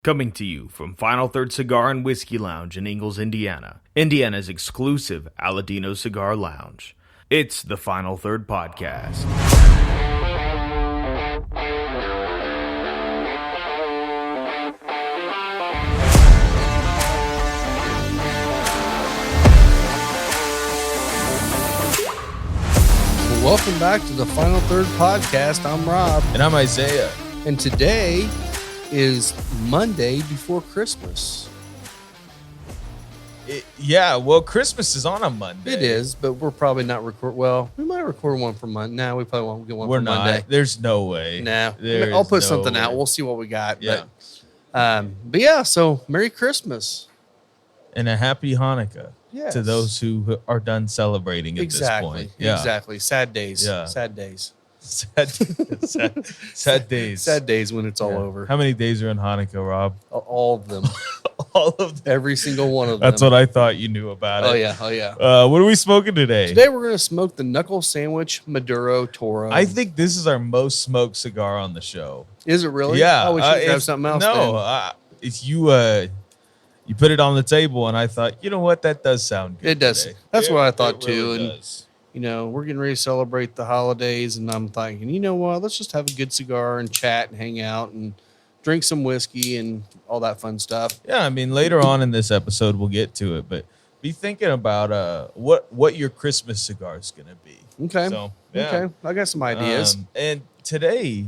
Coming to you from Final Third Cigar and Whiskey Lounge in Ingalls, Indiana, Indiana's exclusive Aladino Cigar Lounge. It's the Final Third Podcast. Welcome back to the Final Third Podcast. I'm Rob. And I'm Isaiah. And today is Monday before Christmas. Well, Christmas is on a Monday. It is, but we're probably not record. Well, we might record one for Monday. No, we probably won't get one for Monday. There's no way. No, I'll put something out. We'll see what we got. Yeah. But yeah, so Merry Christmas. And a happy Hanukkah Yes. to those who are done celebrating at this point. Yeah. Exactly. Sad days. Yeah. Sad days. Sad days. Sad days when it's all over. How many days are in Hanukkah, Rob? All of them. All of them. Every single one of them. That's what I thought you knew about it. Oh, yeah. Oh, yeah. What are we smoking today? Today we're going to smoke the Knuckle Sandwich Maduro Toro. I think this is our most smoked cigar on the show. Is it really? Yeah. Oh, we should grab something else. No, it's you put it on the table, and I thought, you know what, that does sound good. It does. Today. That's what I thought too. Really And does. you know, we're getting ready to celebrate the holidays, and I'm thinking, you know what? Let's just have a good cigar and chat and hang out and drink some whiskey and all that fun stuff. Yeah, I mean, later on in this episode, we'll get to it, but be thinking about what your Christmas cigar is going to be. Okay. So, yeah. Okay. I got some ideas. And today,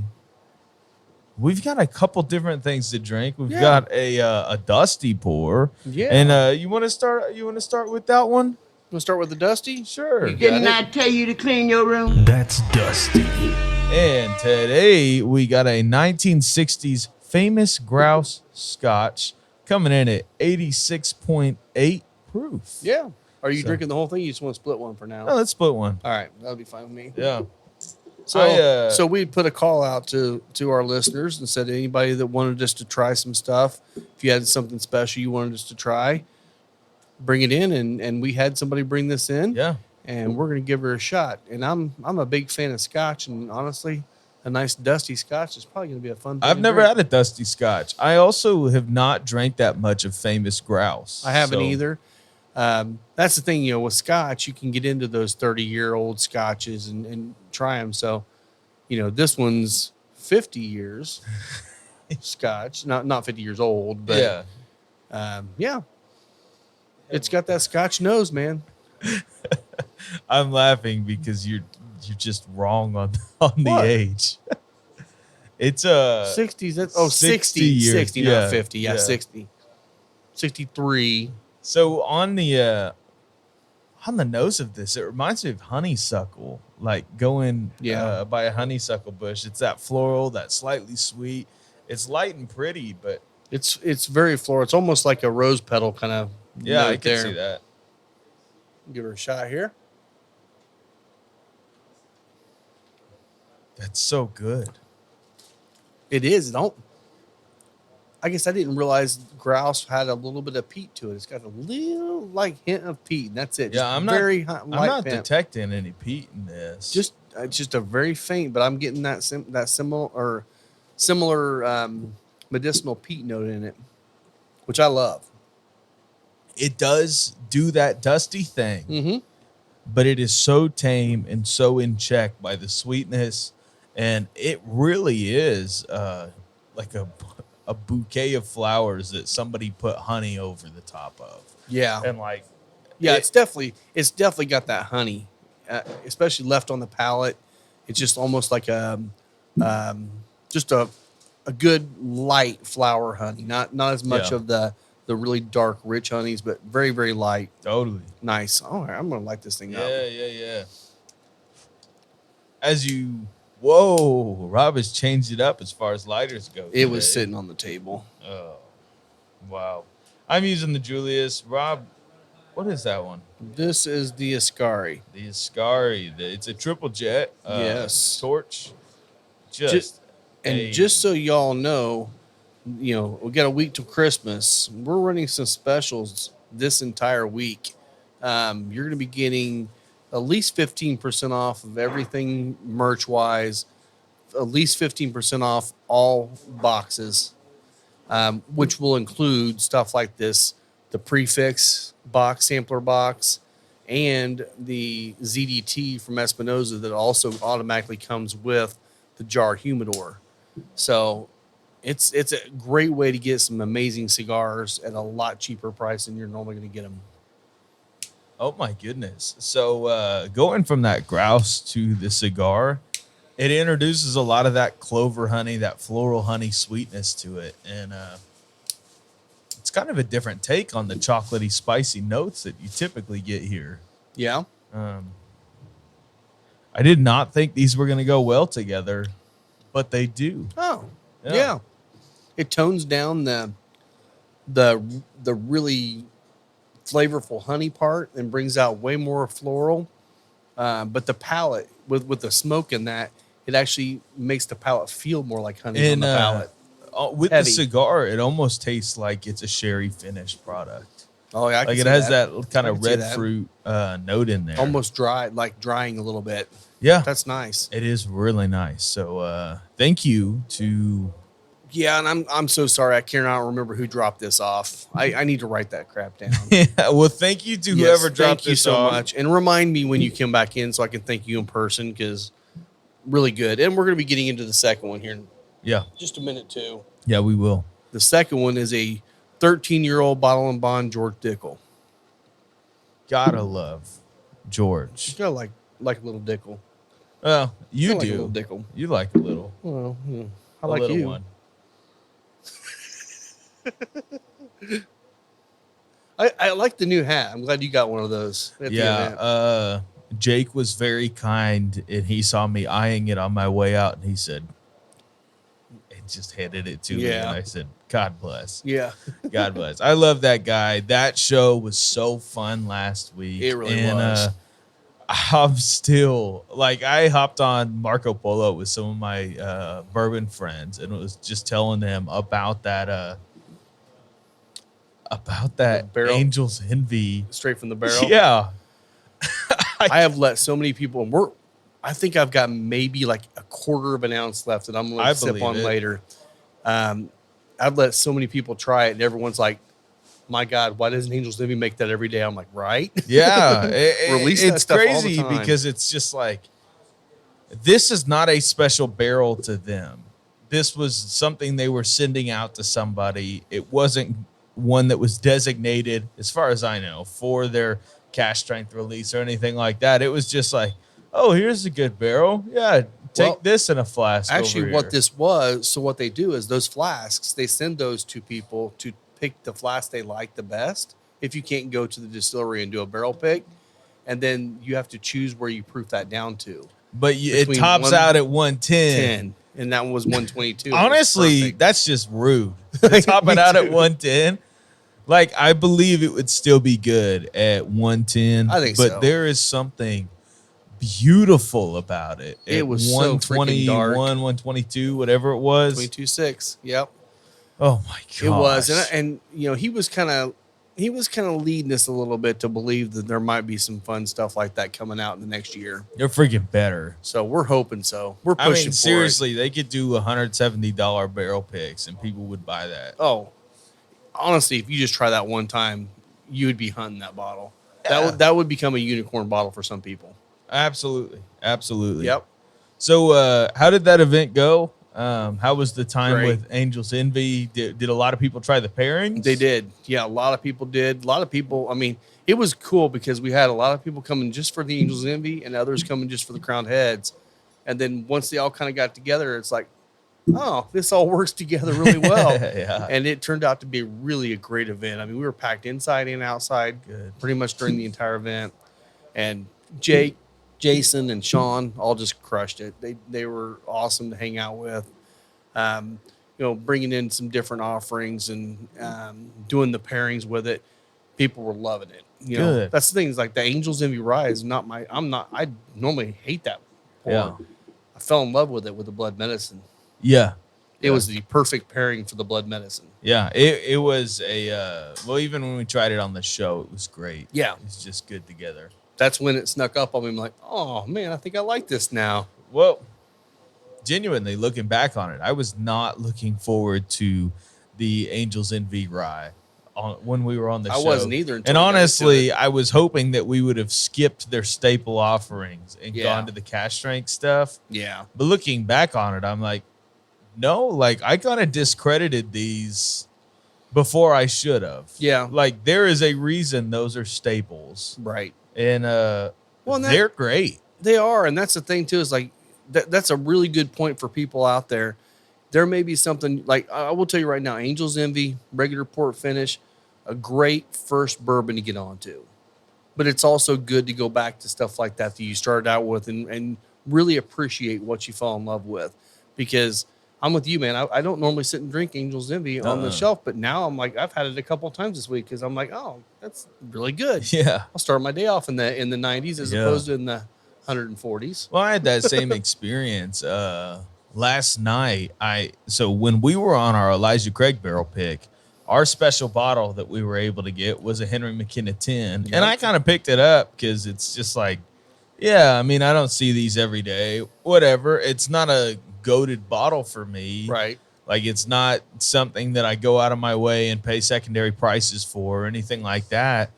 we've got a couple different things to drink. We've Yeah. got a dusty pour. Yeah. And you want to start with that one? We'll start with the Dusty. Sure. You got Didn't it? I tell you to clean your room? That's Dusty. And today we got a 1960s famous grouse scotch coming in at 86.8 proof. Yeah. Are you So- drinking the whole thing? You just want to split one for now? Oh, let's split one. All right. That'll be fine with me. Yeah. So, so we put a call out to our listeners and said anybody that wanted us to try some stuff, if you had something special you wanted us to try, bring it in. And we had somebody bring this in. Yeah. And we're gonna give her a shot. And I'm a big fan of Scotch, and honestly, a nice dusty Scotch is probably gonna be a fun thing. I've to never drink. had a dusty scotch. I also have not drank that much of famous grouse. I haven't So, either. That's the thing, you know, with Scotch, you can get into those 30-year-old Scotches and try them. So, you know, this one's 50 years Scotch, not 50 years old, but Yeah. It's got that Scotch nose, man. I'm laughing because you're just wrong on the What? age. It's 60s. 60 years. 60, Yeah, not 50. Yeah, yeah. 60. 63. So on the nose of this, it reminds me of honeysuckle, like going by a honeysuckle bush. It's that floral, that slightly sweet. It's light and pretty, but It's very floral. It's almost like a rose petal kind of. yeah, I note can there. see that. Give her a shot here. That's so good. It is. I guess I didn't realize grouse had a little bit of peat to it. It's got a little hint of peat, and that's it. Yeah, Just I'm very not light pint. detecting any peat in this. Just a very faint, but I'm getting that similar medicinal peat note in it, which I love. it does do that dusty thing, Mm-hmm. but it is so tame and so in check by the sweetness, and it really is like a bouquet of flowers that somebody put honey over the top of. Yeah, And like, it's definitely got that honey, especially left on the palate. It's just almost like just a good light flower honey, not as much Yeah. of the really dark, rich honeys, but very, very light. totally. Nice. All right, I'm gonna light this thing up. Yeah. Whoa, Rob has changed it up as far as lighters go. It was today. sitting on the table. Oh, wow. I'm using the Julius. Rob, what is that one? This is the Ascari. The Ascari. It's a triple jet. Yes. Torch. Just so y'all know, we got a week till Christmas. We're running some specials this entire week. You're going to be getting at least 15% off of everything merch wise, at least 15% off all boxes. which will include stuff like this, the prefix box, sampler box, and the ZDT from Espinosa that also automatically comes with the jar humidor. So it's a great way to get some amazing cigars at a lot cheaper price than you're normally going to get them. Oh my goodness. So going from that grouse to the cigar, it introduces a lot of that clover honey, that floral honey sweetness to it. And it's kind of a different take on the chocolatey, spicy notes that you typically get here. Yeah. I did not think these were going to go well together, but they do. Oh, yeah. It tones down the really flavorful honey part and brings out way more floral. But the palate with the smoke in that, it actually makes the palate feel more like honey on the palate. With Heavy. the cigar, it almost tastes like it's a sherry finished product. Oh yeah, Like it has that kind of red that. fruit note in there. Almost dry, like drying a little bit. Yeah, That's nice. it is really nice. So thank you to. Yeah, and I'm so sorry. I cannot remember who dropped this off. I need to write that crap down. Yeah, well, thank you to whoever dropped thank you this so off. much, and remind me when you come back in so I can thank you in person because really good. And we're going to be getting into the second one here in Yeah, just a minute too. yeah, we will. The second one is a 13-year-old bottle and bond George Dickel. Gotta love George. You gotta like a little Dickel. Well, you Like a do. little Dickel. You like a little. Well, I A like little you. one. I like the new hat. I'm glad you got one of those. At the event. Yeah, Jake was very kind, and he saw me eyeing it on my way out, and he said, and just handed it to me, and Yeah. I said, "God bless, Yeah. God bless." I love that guy. That show was so fun last week. It really and, was. I'm still like I hopped on Marco Polo with some of my bourbon friends, and was just telling them about that barrel? Angel's Envy. Straight from the barrel. Yeah. I have let so many people, and I think I've got maybe like a quarter of an ounce left that I'm going I to sip believe on it. later. I've let so many people try it, and everyone's like, "My God, why doesn't Angel's Envy make that every day?" I'm like, "Right." Yeah, Release that it's stuff all the crazy time. because it's just like this is not a special barrel to them. This was something they were sending out to somebody. It wasn't one that was designated, as far as I know, for their cash strength release or anything like that. It was just like, oh, here's a good barrel. Yeah, take Well, this in a flask. Actually, over what here. this was, so what they do is those flasks, they send those to people to pick the flask they like the best. If you can't go to the distillery and do a barrel pick, and then you have to choose where you proof that down to. But it between tops out at 110. 10, and that one was 122. Honestly, that's just rude. To top Me it out at too. 110. Like, I believe it would still be good at 110. I think but so. there is something beautiful about it. It At was so freaking 121, dark. 122, whatever it was. 22.6. Yep. Oh my god. It was, and you know, he was kind of leading us a little bit to believe that there might be some fun stuff like that coming out in the next year. They're freaking better. So we're hoping so. We're I pushing mean, for seriously, they could do $170 barrel picks and people would buy that. it. Oh, honestly, if you just try that one time, you would be hunting that bottle. Yeah. That would become a unicorn bottle for some people. Absolutely. Absolutely. Yep. So how did that event go? How was the time Great. with Angel's Envy? Did a lot of people try the pairings? They did. Yeah, a lot of people did. A lot of people, I mean, it was cool because we had a lot of people coming just for the Angels Envy and others coming just for the Crowned Heads. And then once they all kind of got together, it's like, oh, this all works together really well. Yeah. And it turned out to be really a great event. I mean, we were packed inside and outside Good. pretty much during the entire event. And Jake, Jason, and Sean all just crushed it. They were awesome to hang out with. You know, bringing in some different offerings and doing the pairings with it. People were loving it. You know, Good. that's the thing. Is like the Angels Envy Rye is not my. I normally hate that pour. Yeah. I fell in love with it with the blood medicine. Yeah. It was the perfect pairing for the blood medicine. Yeah. It was a well, even when we tried it on the show, it was great. Yeah. It's just good together. That's when it snuck up on me. I'm like, oh man, I think I like this now. Well, genuinely looking back on it, I was not looking forward to the Angels Envy rye when we were on the show. I wasn't either. And honestly, I was hoping that we would have skipped their staple offerings and gone to the cash strength stuff. Yeah. But looking back on it, I'm like, no, like I kind of discredited these before I should have. Yeah. Like there is a reason those are staples. Right. And they're great. They are. And that's the thing too, is like that's a really good point for people out there. There may be something like I will tell you right now, Angel's Envy, regular port finish, a great first bourbon to get onto. But it's also good to go back to stuff like that you started out with and really appreciate what you fall in love with. Because I'm with you, man. I don't normally sit and drink Angel's Envy on the shelf, but now I'm like, I've had it a couple of times this week because I'm like, oh, that's really good. Yeah. I'll start my day off in the 90s as opposed to in the 140s. Well, I had that same experience last night. So when we were on our Elijah Craig barrel pick, our special bottle that we were able to get was a Henry McKenna 10. Yep. And I kind of picked it up because it's just like, yeah, I mean, I don't see these every day. Whatever. It's not a goated bottle for me. Right. Like it's not something that I go out of my way and pay secondary prices for or anything like that.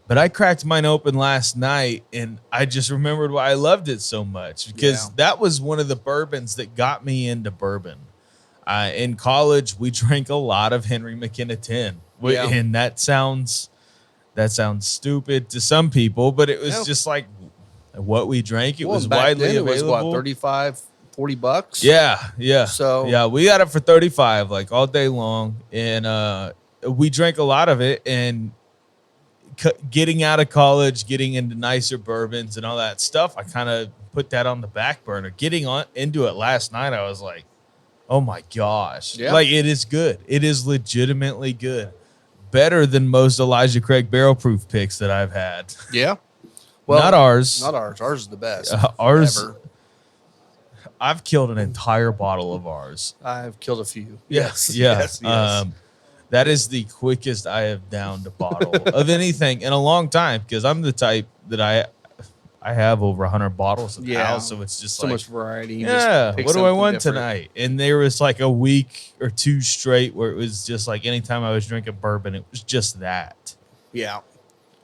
But I cracked mine open last night and I just remembered why I loved it so much because that was one of the bourbons that got me into bourbon. In college, we drank a lot of Henry McKenna 10. And that sounds stupid to some people, but it was just like what we drank. It was widely available. It was what, $35, $40? Yeah. So yeah, we got it for $35 like all day long. And we drank a lot of it. And getting out of college, getting into nicer bourbons and all that stuff, I kind of put that on the back burner. Getting into it last night, I was like, oh my gosh. Yeah. Like it is good. It is legitimately good. Better than most Elijah Craig barrel proof picks that I've had. Yeah. Well, not ours. Ours is the best. Ours. Ever. I've killed an entire bottle of ours. I've killed a few. Yes. Yes. That is the quickest I have downed a bottle of anything in a long time because I'm the type that I have over 100 bottles in the house, so it's just so much variety. Yeah, what do I want tonight? And there was like a week or two straight where it was just like anytime I was drinking bourbon, it was just that. Yeah.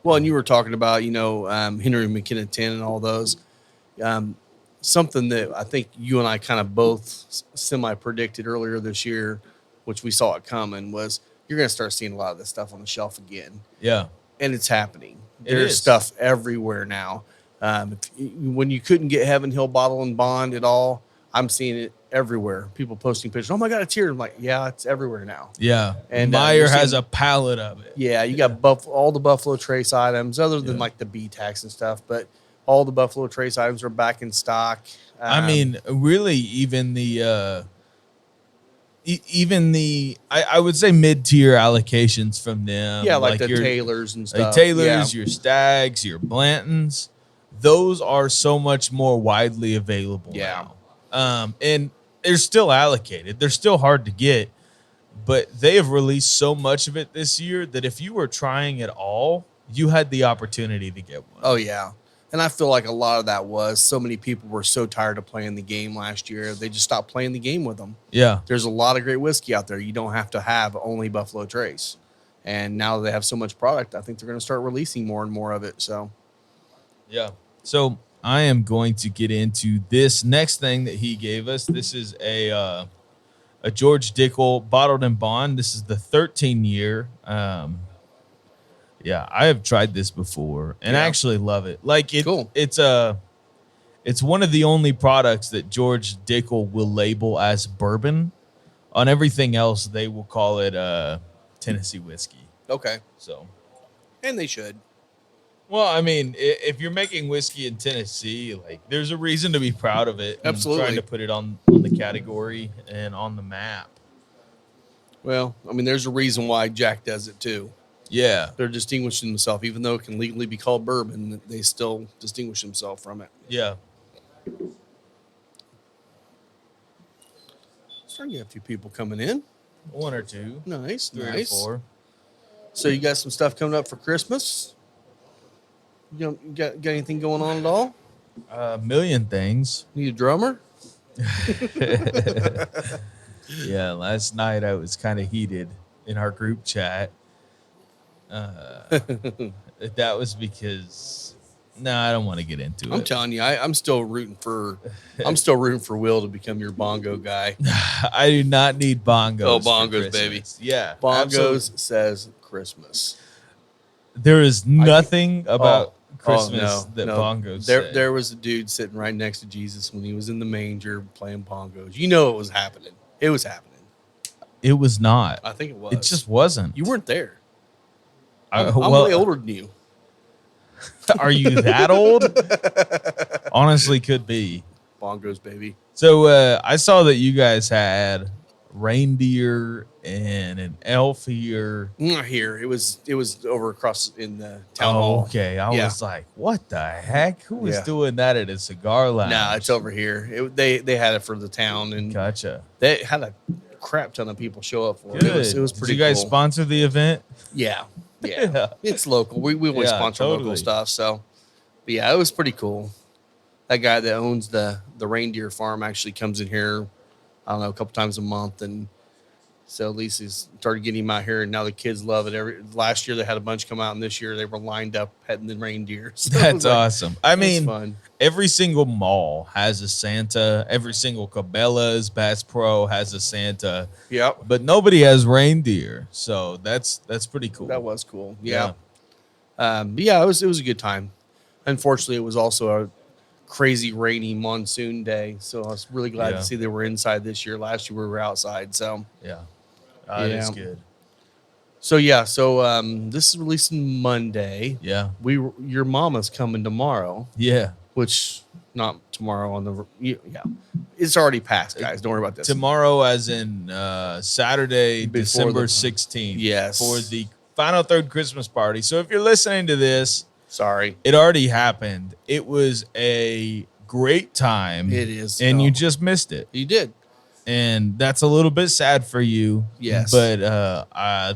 Well, and you were talking about, Henry McKenna 10 and all those. Something that I think you and I kind of both semi-predicted earlier this year, which we saw it coming, was you're going to start seeing a lot of this stuff on the shelf again. Yeah. And it's happening. There's stuff everywhere now. When you couldn't get Heaven Hill Bottle and Bond at all, I'm seeing it everywhere. People posting pictures. Oh my God, it's here. I'm like, yeah, it's everywhere now. Yeah. And Meyer has a pallet of it. Yeah. You got all the Buffalo Trace items other than like the B-Tax and stuff, but all the Buffalo Trace items are back in stock. I mean, really even I would say mid-tier allocations from them. Yeah. Like the Taylors and stuff. Like Taylors, your Stags, your Blantons. Those are so much more widely available now. And they're still allocated. They're still hard to get, but they have released so much of it this year that if you were trying it all, you had the opportunity to get one. Oh, yeah. And I feel like a lot of that was so many people were so tired of playing the game last year. They just stopped playing the game with them. Yeah. There's a lot of great whiskey out there. You don't have to have only Buffalo Trace. And now that they have so much product, I think they're going to start releasing more and more of it. So, yeah. So I am going to get into this next thing that he gave us. This is a George Dickel bottled in bond. This is the 13-year. Yeah, I have tried this before and I actually love it. Like it's one of the only products that George Dickel will label as bourbon. On everything else, they will call it Tennessee whiskey. Okay. So, and they should. Well, I mean, if you're making whiskey in Tennessee, like there's a reason to be proud of it. Absolutely. Trying to put it on the category and on the map. Well, I mean, there's a reason why Jack does it too. Yeah. They're distinguishing themselves. Even though it can legally be called bourbon, they still distinguish themselves from it. Yeah. Starting to get a few people coming in. One or two. Nice. Three nice. or four. So you got some stuff coming up for Christmas? You got anything going on at all? A million things. Need a drummer? Yeah, last night I was kind of heated in our group chat. That was because no, I don't want to get into I'm it. telling you, I'm still rooting for Will to become your bongo guy. I do not need bongos. Oh, for bongos, baby. Christmas. Yeah, Bongos absolutely. says Christmas. There is nothing about Oh Christmas no, that no. bongos There say. there was a dude sitting right next to Jesus when he was in the manger playing bongos. You know it was happening. It was happening. It was not. I think it was. It just wasn't. You weren't there. I, I'm way older than you. Are you that old? Honestly, could be. Bongos, baby. So I saw that you guys had reindeer and an elf here. Not here. It was over across in the town Oh, hall. okay. I Yeah. was like, what the heck? Who was Yeah. doing that at a cigar lounge? Nah, it's over here. They had it for the town, and Gotcha. they had a crap ton of people show up for it. Good. It was pretty Did you guys cool. sponsor the event? Yeah. Yeah. It's local. We always Yeah, sponsor totally. local stuff. So, but yeah, it was pretty cool. That guy that owns the reindeer farm actually comes in here, I don't know, a couple times a month. And so Lisa's started getting him out here, and now the kids love it. Last year they had a bunch come out, and this year they were lined up petting the reindeer. So it That's was like, awesome. I it's mean, fun. every single mall has a Santa. Every single Cabela's, Bass Pro has a Santa, Yep. but nobody has reindeer. So that's pretty cool. That was cool. Yeah. But yeah, it was a good time. Unfortunately, it was also a crazy rainy monsoon day, so I was really glad Yeah. to see they were inside this year. Last year we were outside. So Yeah. That is Yeah. good. so this is releasing Monday. Yeah. Your mama's coming tomorrow, Yeah. which not tomorrow on the yeah, it's already passed, guys. Don't worry about this. Tomorrow, as in Saturday, Before December the- 16th. Yes. For the final third Christmas party. So if you're listening to this, Sorry, it already happened. It was a great time. it is, And no. you just missed it. You did. And that's a little bit sad for you. Yes. But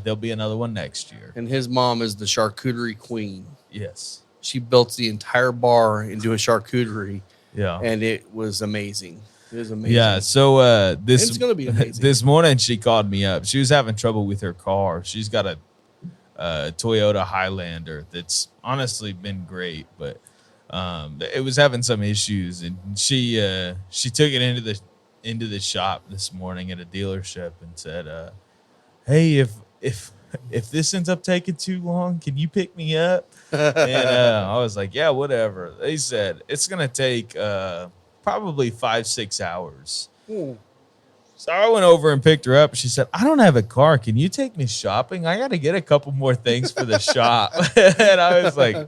there'll be another one next year. And his mom is the charcuterie queen. Yes. She built the entire bar into a charcuterie, Yeah. and it was amazing. It was amazing. Yeah. So this It's gonna be amazing. this morning she called me up. She was having trouble with her car. She's got a Toyota Highlander that's honestly been great, but it was having some issues, and she took it into the shop this morning at a dealership and said, "Hey, if this ends up taking too long, can you pick me up?" And I was like, "Yeah, whatever." They said it's gonna take probably 5-6 hours. So I went over and picked her up. She said, "I don't have a car. Can you take me shopping? I got to get a couple more things for the shop." And I was like,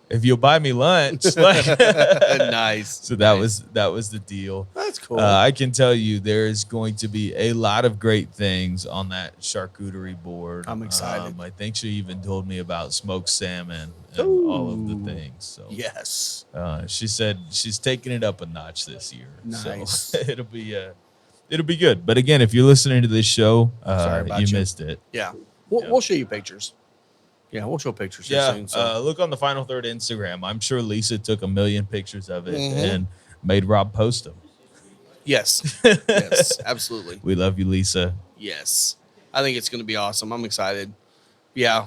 "If you'll buy me lunch." Like, Nice. so that was the deal. That's cool. I can tell you there is going to be a lot of great things on that charcuterie board. I'm excited. I think she even told me about smoked salmon and all of the Ooh. things. So Yes. she said she's taking it up a notch this year. Nice. So it'll be good. But again, if you're listening to this show, Sorry about you you. missed it. Yeah. Yeah. We'll show you pictures. Yeah, we'll show pictures here Yeah. soon. So. Look on the Final Third Instagram. I'm sure Lisa took a million pictures of it Mhm. and made Rob post them. Yes. Yes. Absolutely. We love you, Lisa. Yes. I think it's going to be awesome. I'm excited. Yeah.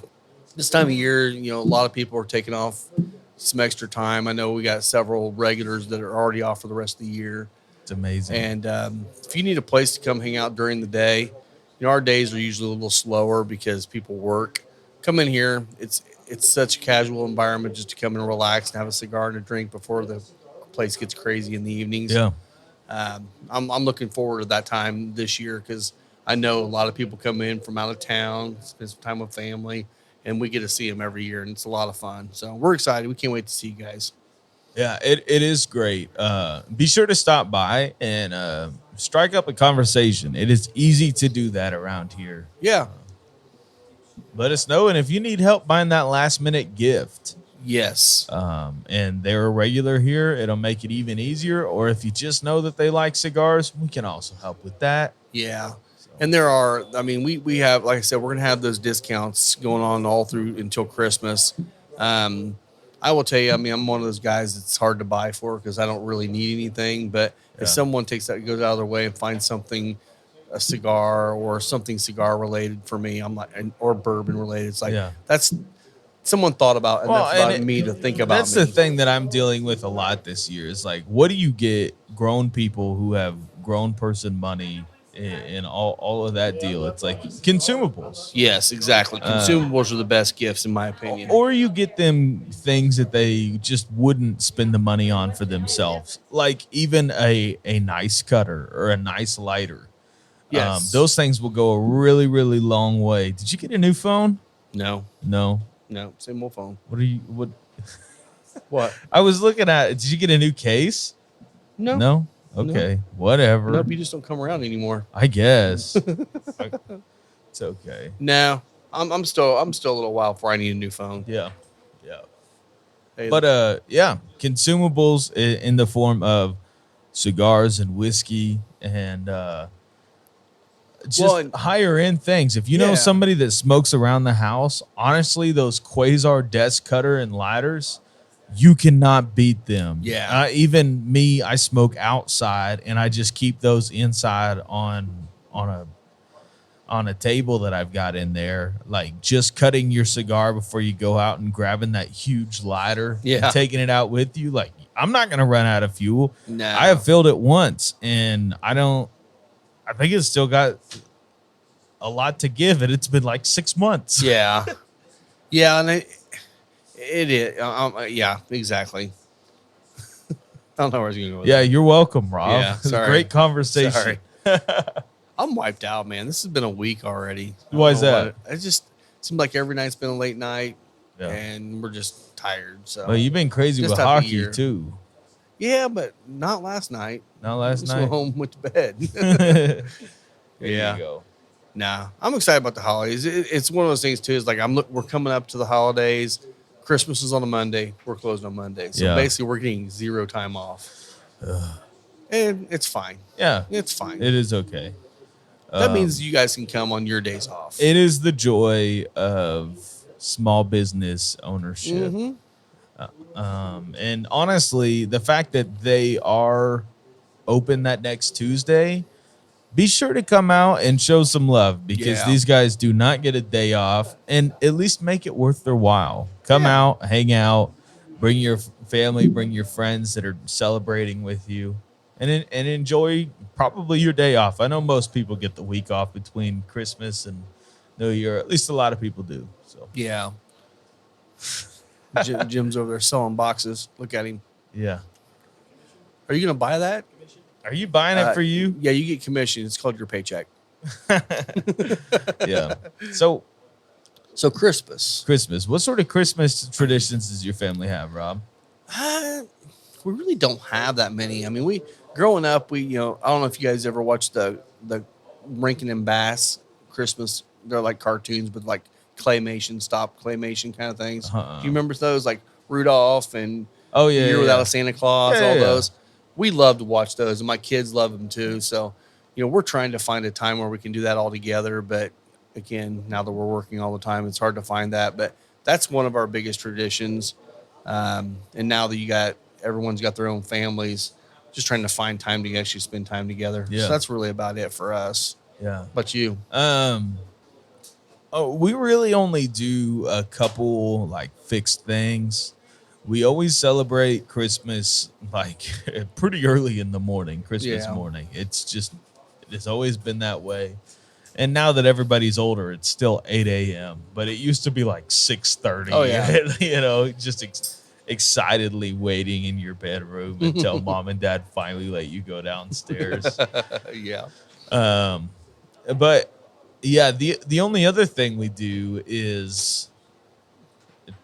This time of year, a lot of people are taking off some extra time. I know we got several regulars that are already off for the rest of the year. It's amazing. And if you need a place to come hang out during the day, our days are usually a little slower because people work. Come in here. It's such a casual environment just to come and relax and have a cigar and a drink before the place gets crazy in the evenings. Yeah. I'm looking forward to that time this year because I know a lot of people come in from out of town, spend some time with family, and we get to see them every year, and it's a lot of fun. So we're excited. We can't wait to see you guys. Yeah, it is great. Be sure to stop by and strike up a conversation. It is easy to do that around here. Yeah. Let us know. And if you need help buying that last minute gift, Yes. and they're a regular here, it'll make it even easier. Or if you just know that they like cigars, we can also help with that. Yeah. And there are, we have, like I said, we're going to have those discounts going on all through until Christmas. I will tell you, I'm one of those guys that's hard to buy for because I don't really need anything. But Yeah. if someone goes out of their way and finds something a cigar or something cigar related for me. I'm like, or bourbon related. It's like that's someone thought about enough about me to think about. That's the thing that I'm dealing with a lot this year. Is like, what do you get grown people who have grown person money and all of that deal? It's like consumables. Yes, exactly. Consumables are the best gifts in my opinion. Or you get them things that they just wouldn't spend the money on for themselves, like even a nice cutter or a nice lighter. Yes, those things will go a really, really long way. Did you get a new phone? No, same old phone. What? What? I was looking at. Did you get a new case? No. Okay, whatever. Nope, you just don't come around anymore. I guess. It's okay. No, I'm still a little while before I need a new phone. Yeah. Hey, But consumables in the form of cigars and whiskey and just higher end things. If you know somebody that smokes around the house, honestly, those Quasar desk cutter and lighters, you cannot beat them. Yeah. Even me, I smoke outside, and I just keep those inside on a table that I've got in there. Like just cutting your cigar before you go out and grabbing that huge lighter and taking it out with you. Like, I'm not going to run out of fuel. No. I have filled it once, and I think it's still got a lot to give, and it's been like 6 months. Yeah. And it is. Yeah, exactly. I don't know where I was going to go with that. You're welcome, Rob. Yeah, It was a great conversation. Sorry. I'm wiped out, man. This has been a week already. Why is that? It just seemed like every night's been a late night, and we're just tired. So, well, you've been crazy with hockey too. Yeah, but not last night. Not last night. Went home, went to bed. There you go. Nah, I'm excited about the holidays. It's one of those things too. Is like we're coming up to the holidays. Christmas is on a Monday. We're closed on Monday, so basically we're getting 0 time off, and it's fine. Yeah, it's fine. It is okay. That means you guys can come on your days off. It is the joy of small business ownership. Mm-hmm. And honestly, the fact that they are open that next Tuesday, be sure to come out and show some love, because these guys do not get a day off, and at least make it worth their while. Come out, hang out, bring your family, bring your friends that are celebrating with you, and enjoy probably your day off. I know most people get the week off between Christmas and New Year. At least a lot of people do. So yeah. Jim's over there selling boxes. Look at him. Yeah. Are you going to buy that? Are you buying it for you? Yeah, you get commission. It's called your paycheck. Yeah. So Christmas. What sort of Christmas traditions does your family have, Rob? We really don't have that many. I mean, growing up, I don't know if you guys ever watched the Rankin and Bass Christmas. They're like cartoons, but like claymation kind of things. Do you remember those, like Rudolph and Year Without a Santa Claus, those? We love to watch those, and my kids love them too. So, we're trying to find a time where we can do that all together. But again, now that we're working all the time, it's hard to find that. But that's one of our biggest traditions. And now that everyone's got their own families, just trying to find time to actually spend time together. Yeah. So that's really about it for us. Yeah. But you? We really only do a couple like fixed things. We always celebrate Christmas like pretty early in the morning, Christmas morning. It's always been that way. And now that everybody's older, it's still 8 a.m. But it used to be like 6:30. Oh, yeah. Just excitedly waiting in your bedroom until mom and dad finally let you go downstairs. Yeah. But yeah, the only other thing we do is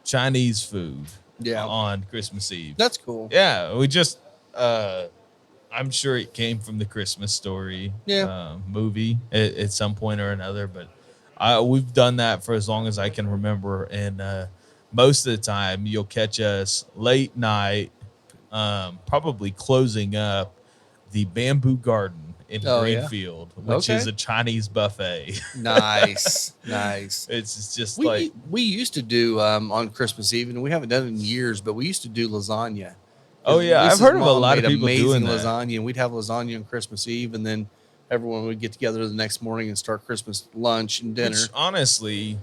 Chinese food. Yeah. On Christmas Eve. That's cool. Yeah, we just I'm sure it came from the Christmas Story movie at some point or another, but we've done that for as long as I can remember, and most of the time you'll catch us late night, probably closing up the Bamboo Garden in Greenfield, which is a Chinese buffet. Nice. It's just we used to do on Christmas Eve, and we haven't done it in years, but we used to do lasagna. Oh yeah, I've heard of a lot of people amazing doing that. lasagna, and we'd have lasagna on Christmas Eve, and then everyone would get together the next morning and start Christmas lunch and dinner. Which, honestly,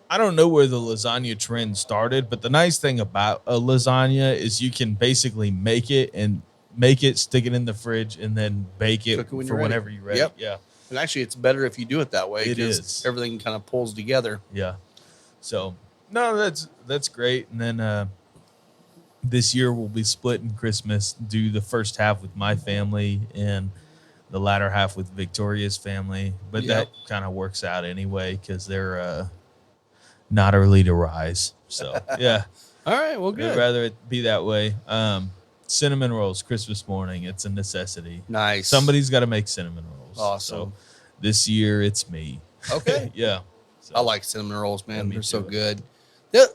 I don't know where the lasagna trend started, but the nice thing about a lasagna is you can basically make it, stick it in the fridge, and then bake it Cook it when for you're ready. whenever you're ready. Yep. Yeah, And actually, it's better if you do it that way It because is. everything kind of pulls together. yeah. So no, that's great. And then this year we'll be splitting Christmas, do the first half with my family and the latter half with Victoria's family. But Yep. that kind of works out anyway because they're not early to rise. So yeah. All right, well, I'd good. rather it be that way. Cinnamon rolls, Christmas morning. It's a necessity. Nice. Somebody's got to make cinnamon rolls. Awesome. So this year it's me. Okay. Yeah. So, I like cinnamon rolls, man. me They're so too. good.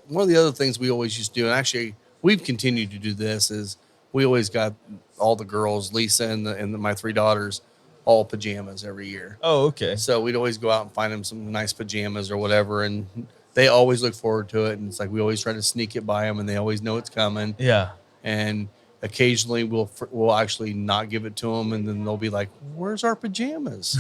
One of the other things we always used to do, and actually we've continued to do this, is we always got all the girls, Lisa and my 3 daughters, all pajamas every year. Oh, okay. So we'd always go out and find them some nice pajamas or whatever, and they always look forward to it. And it's like we always try to sneak it by them, and they always know it's coming. Yeah. And occasionally we'll actually not give it to them, and then they'll be like, "Where's our pajamas?"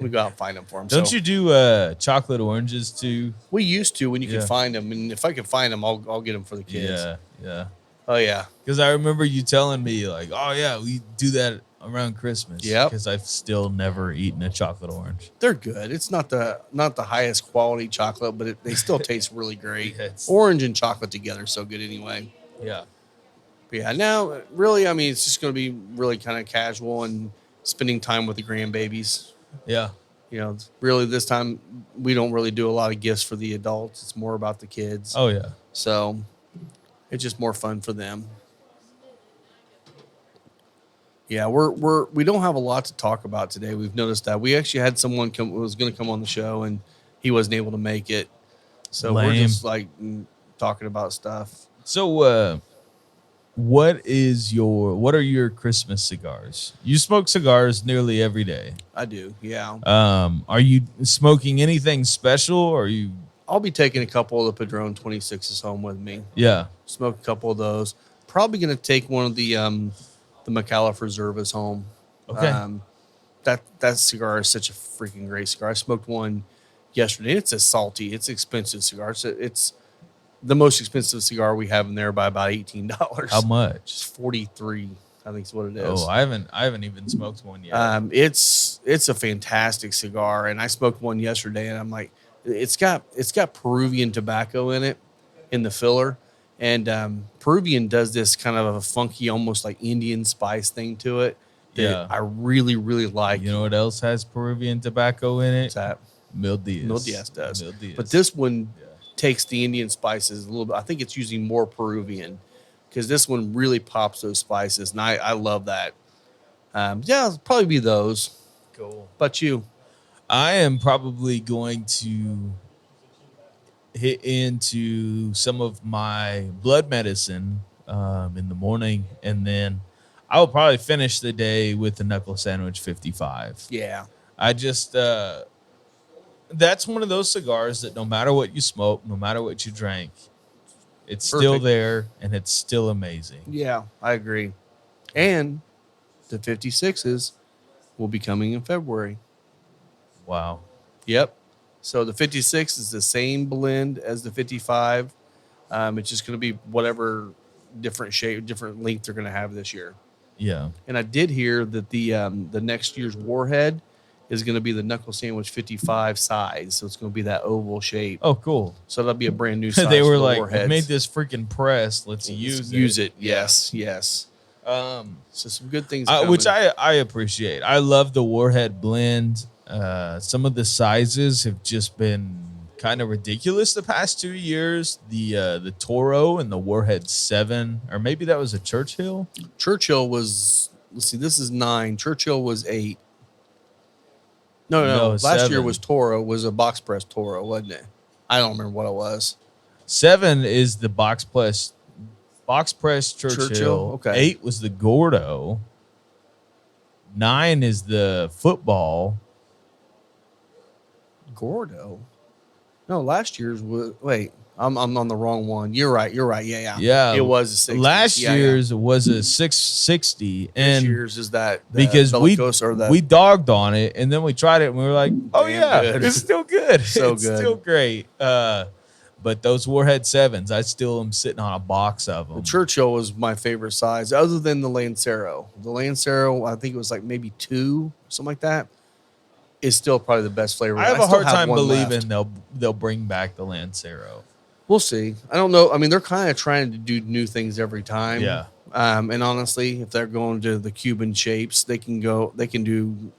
We go out and find them for them. Don't So you do chocolate oranges too? we used to when you Yeah. could find them, and if I can find them, I'll get them for the kids. Yeah. Yeah. Oh yeah. Because I remember you telling me like, oh yeah, we do that around Christmas. Yep. Because I've still never eaten a chocolate orange. They're good. It's not the highest quality chocolate, but they still taste really great. Yeah, it's- Orange and chocolate together, so good anyway. Yeah. But yeah, now really, I mean, it's just going to be really kind of casual and spending time with the grandbabies. Yeah. You know, really this time we don't really do a lot of gifts for the adults. It's more about the kids. Oh yeah. So it's just more fun for them. Yeah, we don't have a lot to talk about today. We've noticed that we actually had someone was going to come on the show and he wasn't able to make it. So we're Lame. just like talking about stuff. So what are your Christmas cigars? You smoke cigars nearly every day. I do. Yeah. Are you smoking anything special or are you I'll be taking a couple of the Padron 26s home with me. yeah. Smoke a couple of those. Probably going to take one of the McAuliffe Reservas home. Okay. That cigar is such a freaking great cigar. I smoked one yesterday. It's a salty, it's an expensive cigar. It's the most expensive cigar we have in there by about $18. How It's much? 43, I think is what it is. Oh, I haven't even smoked one yet. It's a fantastic cigar, and I smoked one yesterday, and I'm like, it's got Peruvian tobacco in it, in the filler, and Peruvian does this kind of a funky, almost like Indian spice thing to it. That Yeah. I really really like. You know what else has Peruvian tobacco in it? What's that? Mil Diaz. Mil Diaz does. Mil Diaz. But this one takes the Indian spices a little bit. I think it's using more Peruvian because this one really pops those spices, and I love that. Yeah, it'll probably be those. Cool. But you, I am probably going to hit into some of my blood medicine in the morning, and then I will probably finish the day with the Knuckle Sandwich 55. yeah, I just that's one of those cigars that no matter what you smoke, no matter what you drank, it's still Perfect. there and it's still amazing. yeah, I agree. And the 56s will be coming in February. Wow. Yep. So the 56 is the same blend as the 55. It's just going to be whatever different shape, different length they're going to have this year. Yeah. And I did hear that the next year's Warhead is going to be the Knuckle Sandwich 55 size. So it's going to be that oval shape. Oh, cool. So that'll be a brand new size. They were for the like, we Warheads. made this freaking press. Let's use it. Yes, yes. So some good things. Which coming. I appreciate. I love the Warhead blend. Some of the sizes have just been kind of ridiculous the past 2 years. The Toro and the Warhead 7, or maybe that was a Churchill. Churchill was, let's see, this is 9. Churchill was 8. No. No, Last 7. year was Toro, was a box press Toro, wasn't it? I don't remember what it was. 7 is the box press Churchill. Okay. 8 was the Gordo. 9 is the football. Gordo. No, last year's was. Wait, I'm on the wrong one. You're right. Yeah. Yeah, It was a 60. last Yeah. year's was a 660, This and year's is that because Bellicose or the we dogged on it, and then we tried it, and we were like, oh Damn yeah, good. it's still good. So it's good. still great. But those Warhead 7s, I still am sitting on a box of them. the Churchill was my favorite size, other than the Lancero. The Lancero, I think it was like maybe 2, something like that. Is still probably the best flavor. I have a still hard time one believing left. they'll bring back the Lancero. We'll see. I don't know. I mean, they're kind of trying to do new things every time. Yeah. And honestly, if they're going to the Cuban shapes, they can go. They can do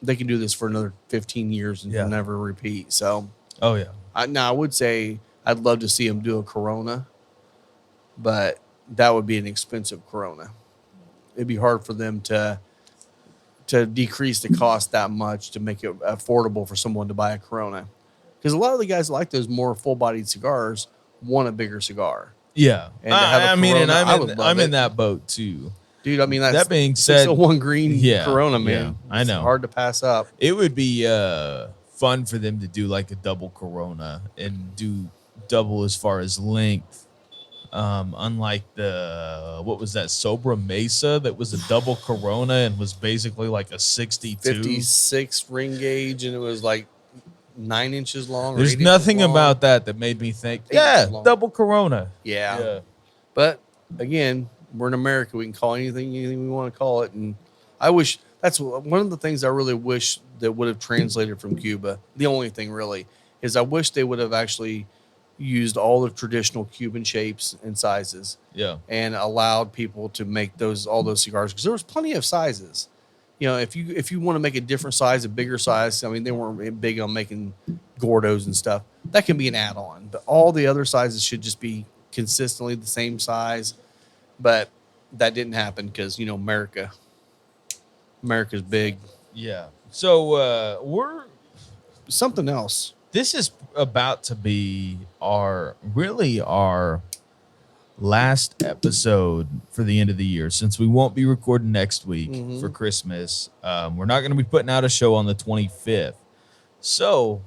this for another 15 years and Yeah. never repeat. So, Oh yeah. I would say I'd love to see them do a Corona, but that would be an expensive Corona. It'd be hard for them to decrease the cost that much to make it affordable for someone to buy a Corona. Because a lot of the guys that like those more full-bodied cigars want a bigger cigar. Yeah. And to have a I mean, and Corona, I would love I'm in it. that boat too. Dude, I mean, That being said, 601 green yeah, Corona, yeah, man. I know. It's hard to pass up. It would be fun for them to do like a double Corona and do double as far as length. Unlike what was that Sobra Mesa that was a double Corona and was basically like a 62. 56 ring gauge, and it was like 9 inches long. There's 8 nothing inches long. about that made me think, 8 yeah, inches long. double Corona. Yeah. But again, we're in America. We can call anything we want to call it. And I wish that's one of the things I really wish that would have translated from Cuba. The only thing really is I wish they would have actually used all the traditional Cuban shapes and sizes Yeah. and allowed people to make all those cigars, because there was plenty of sizes. You know, if you want to make a different size, a bigger size, I mean, they weren't big on making Gordos and stuff. That can be an add-on, but all the other sizes should just be consistently the same size. But that didn't happen because, America's big. Yeah. So we're Something else. this is about to be our last episode for the end of the year, since we won't be recording next week for Christmas. We're not going to be putting out a show on the 25th. So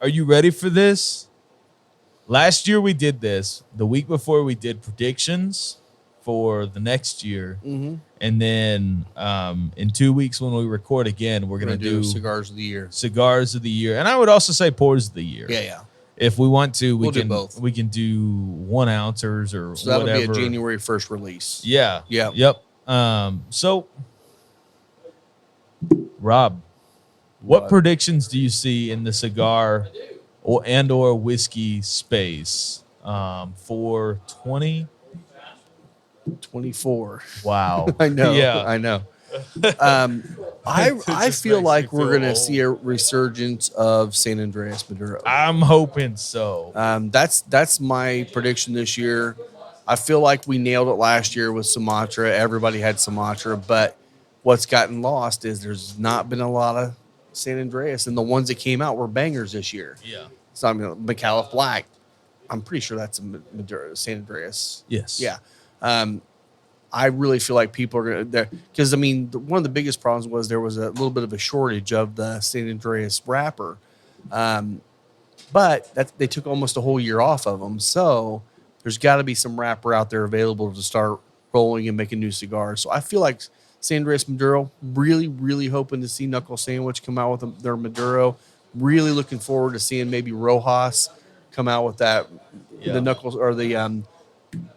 are you ready for this? Last year we did this. The week before we did predictions for the next year. And then in 2 weeks when we record again, we're going to do cigars of the year. Cigars of the year. And I would also say pours of the year. Yeah. If we want to, We'll do both. We can do 1 ounces or So that'll whatever. be a January 1st release. Yeah. Yeah. Yep. So Rob, what predictions do you see in the cigar or whiskey space for 24. Wow. I know. Yeah. I know. I just feel makes like me we're feel going to old. see a resurgence of San Andreas Maduro. I'm hoping so. That's my prediction this year. I feel like we nailed it last year with Sumatra. Everybody had Sumatra, but what's gotten lost is there's not been a lot of San Andreas, and the ones that came out were bangers this year. Yeah. So I mean, McAuliffe Black, I'm pretty sure that's a Maduro, San Andreas. Yes. Yeah. I really feel like people are going to, because I mean, one of the biggest problems was there was a little bit of a shortage of the San Andreas wrapper. But they took almost a whole year off of them. So there's got to be some wrapper out there available to start rolling and making new cigars. So I feel like San Andreas Maduro, really, really hoping to see Knuckle Sandwich come out with their Maduro. Really looking forward to seeing maybe Rojas come out with that, the Knuckles or the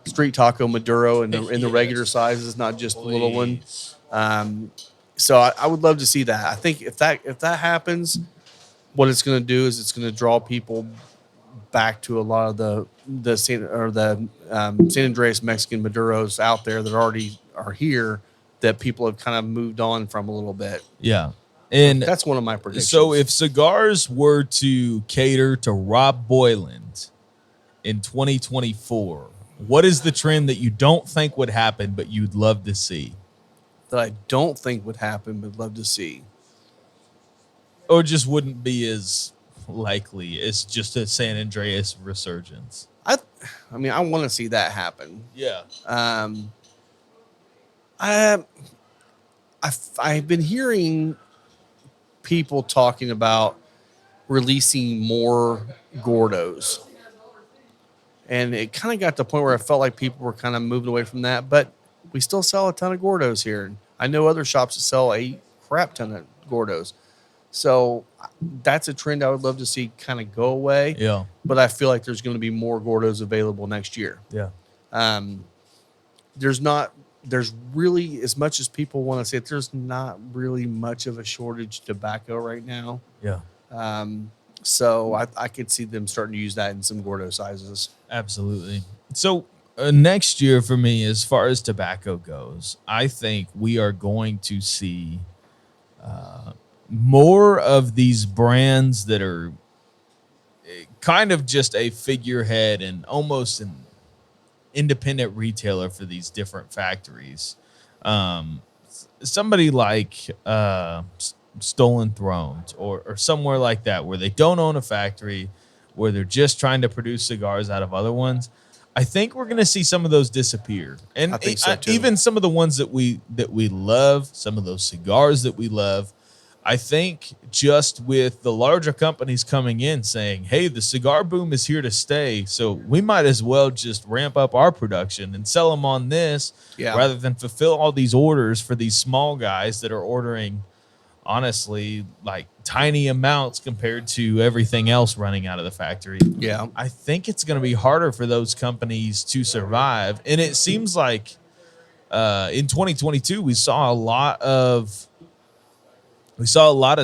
Street Taco Maduro in the regular sizes, not just the little one. So I would love to see that. I think if that happens, what it's going to do is it's going to draw people back to a lot of the San Andreas Mexican Maduros out there that already are here, that people have kind of moved on from a little bit. Yeah. And That's one of my predictions. so if cigars were to cater to Rob Boyland in 2024, what is the trend that you don't think would happen but you'd love to see? that I don't think would happen, but love to see. Or just wouldn't be as likely as just a San Andreas resurgence? I mean, I want to see that happen. Yeah. I've been hearing people talking about releasing more Gordos. And it kind of got to the point where I felt like people were kind of moving away from that, but we still sell a ton of Gordos here. I know other shops that sell a crap ton of Gordos. So that's a trend I would love to see kind of go away. Yeah. But I feel like there's going to be more Gordos available next year. Yeah. There's really, as much as people want to say it, there's not really much of a shortage of tobacco right now. Yeah. So I could see them starting to use that in some Gordo sizes. Absolutely. So next year for me, as far as tobacco goes, I think we are going to see more of these brands that are kind of just a figurehead and almost an independent retailer for these different factories. Somebody like Stolen Thrones or somewhere like that, where they don't own a factory, where they're just trying to produce cigars out of other ones. I think we're going to see some of those disappear, and I think so too. Even some of the ones that we love, some of those cigars that we love. I think just with the larger companies coming in saying, hey, the cigar boom is here to stay, so we might as well just ramp up our production and sell them on this rather than fulfill all these orders for these small guys that are ordering, honestly, like tiny amounts compared to everything else running out of the factory. Yeah. I think it's going to be harder for those companies to survive. And it seems like in 2022, we saw a lot of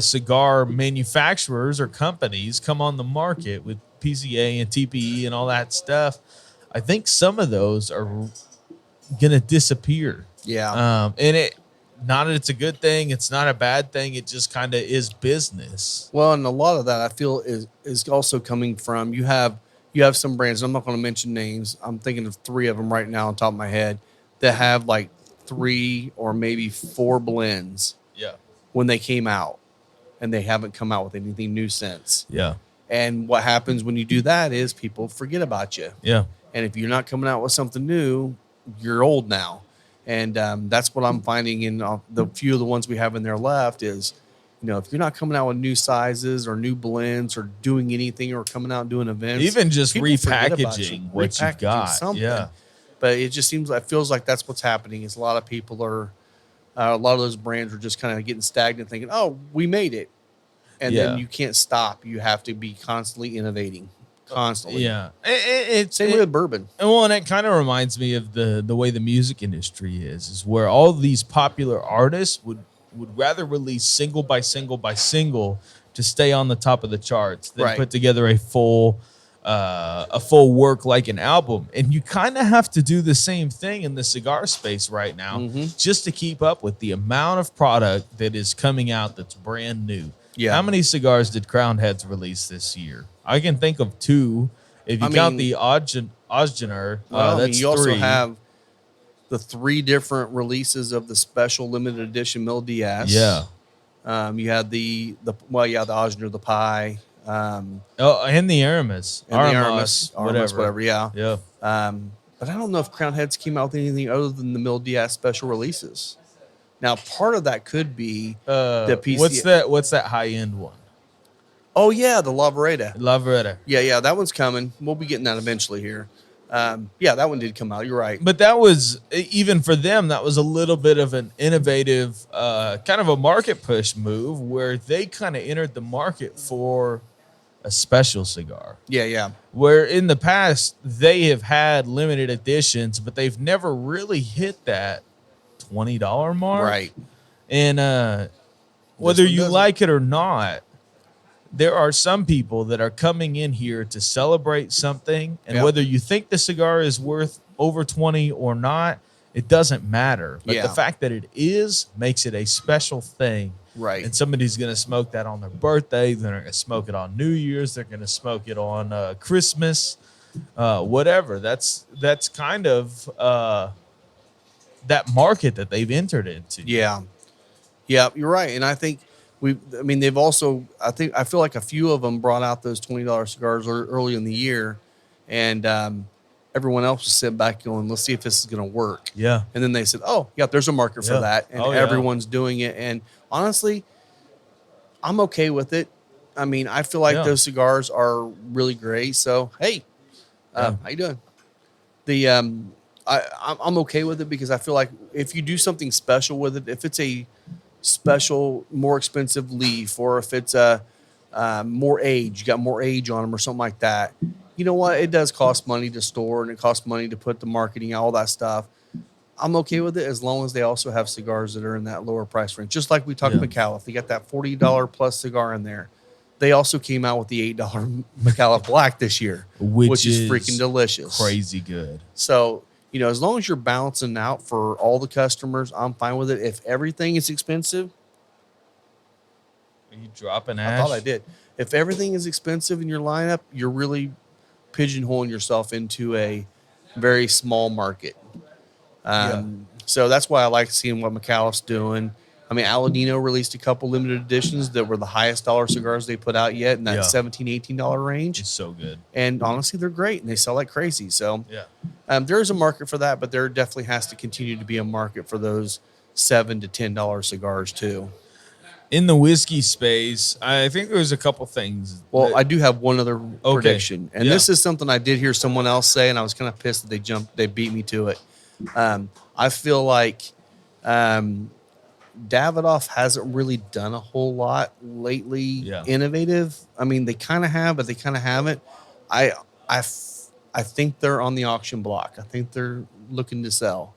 cigar manufacturers or companies come on the market with PCA and TPE and all that stuff. I think some of those are going to disappear. Yeah. And not that it's a good thing. It's not a bad thing. It just kind of is business. Well, and a lot of that I feel is also coming from, you have some brands, I'm not going to mention names. I'm thinking of 3 of them right now on top of my head that have like 3 or maybe 4 blends. Yeah. When they came out, and they haven't come out with anything new since. Yeah. And what happens when you do that is people forget about you. Yeah. And if you're not coming out with something new, you're old now. And that's what I'm finding in the few of the ones we have in there left is, if you're not coming out with new sizes or new blends or doing anything or coming out and doing events. Even just people forget about repackaging what you've got. Something. Yeah. But it just feels like that's what's happening is a lot of people are, a lot of those brands are just kind of getting stagnant thinking, oh, we made it. And then you can't stop. You have to be constantly innovating. Constantly. Yeah. Same with bourbon. And it kind of reminds me of the way the music industry is where all these popular artists would rather release single by single by single to stay on the top of the charts than put together a full work like an album. And you kind of have to do the same thing in the cigar space right now just to keep up with the amount of product that is coming out that's brand new. Yeah. How many cigars did Crown Heads release this year? I can think of 2. If you count the Osgener, that's 3. You also have the 3 different releases of the special limited edition Mil Diaz. Yeah. You had the Osgener, the Pie. And the Aramis. Aramis, whatever. Yeah. Yeah. But I don't know if Crown Heads came out with anything other than the Mil Diaz special releases. Now, part of that could be the PC. What's that high end one? Oh yeah, the La Vereda. La Vereda. Yeah, that one's coming. We'll be getting that eventually here. That one did come out. You're right. But that was, even for them, that was a little bit of an innovative, kind of a market push move where they kind of entered the market for a special cigar. Yeah. Where in the past, they have had limited editions, but they've never really hit that $20 mark. Right. And whether you like it or not, there are some people that are coming in here to celebrate something, and whether you think the cigar is worth over 20 or not, it doesn't matter. But the fact that it is makes it a special thing. Right. And somebody's going to smoke that on their birthday. They're going to smoke it on New Year's. They're going to smoke it on Christmas, whatever. That's kind of that market that they've entered into. Yeah, you're right. And I think they've also, I feel like a few of them brought out those $20 cigars early in the year, and everyone else was sitting back going, let's see if this is going to work. Yeah. And then they said, oh, yeah, there's a market for that. And everyone's doing it. And honestly, I'm okay with it. I mean, I feel like those cigars are really great. So, hey, how you doing? The I'm okay with it because I feel like if you do something special with it, if it's a special, more expensive leaf, or if it's a more age, you got more age on them or something like that, you know what? It does cost money to store and it costs money to put the marketing, all that stuff. I'm okay with it as long as they also have cigars that are in that lower price range. Just like we talked McAuliffe, they got that $40 plus cigar in there. They also came out with the $8 McAuliffe Black this year, which is freaking delicious, crazy good. So, you know, as long as you're balancing out for all the customers, I'm fine with it. If everything is expensive, are you dropping Ash? I thought I did. If everything is expensive in your lineup, you're really pigeonholing yourself into a very small market. So that's why I like seeing what McAuliffe's doing. I mean, Aladino released a couple limited editions that were the highest dollar cigars they put out yet in that $17, $18 range. It's so good. And honestly, they're great and they sell like crazy. So there is a market for that, but there definitely has to continue to be a market for those $7 to $10 cigars too. In the whiskey space, I think there's a couple things. Well, I do have one other prediction. And this is something I did hear someone else say, and I was kind of pissed that they beat me to it. I feel like Davidoff hasn't really done a whole lot lately innovative. I mean, they kind of have, but they kind of haven't. I think they're on the auction block. I think they're looking to sell.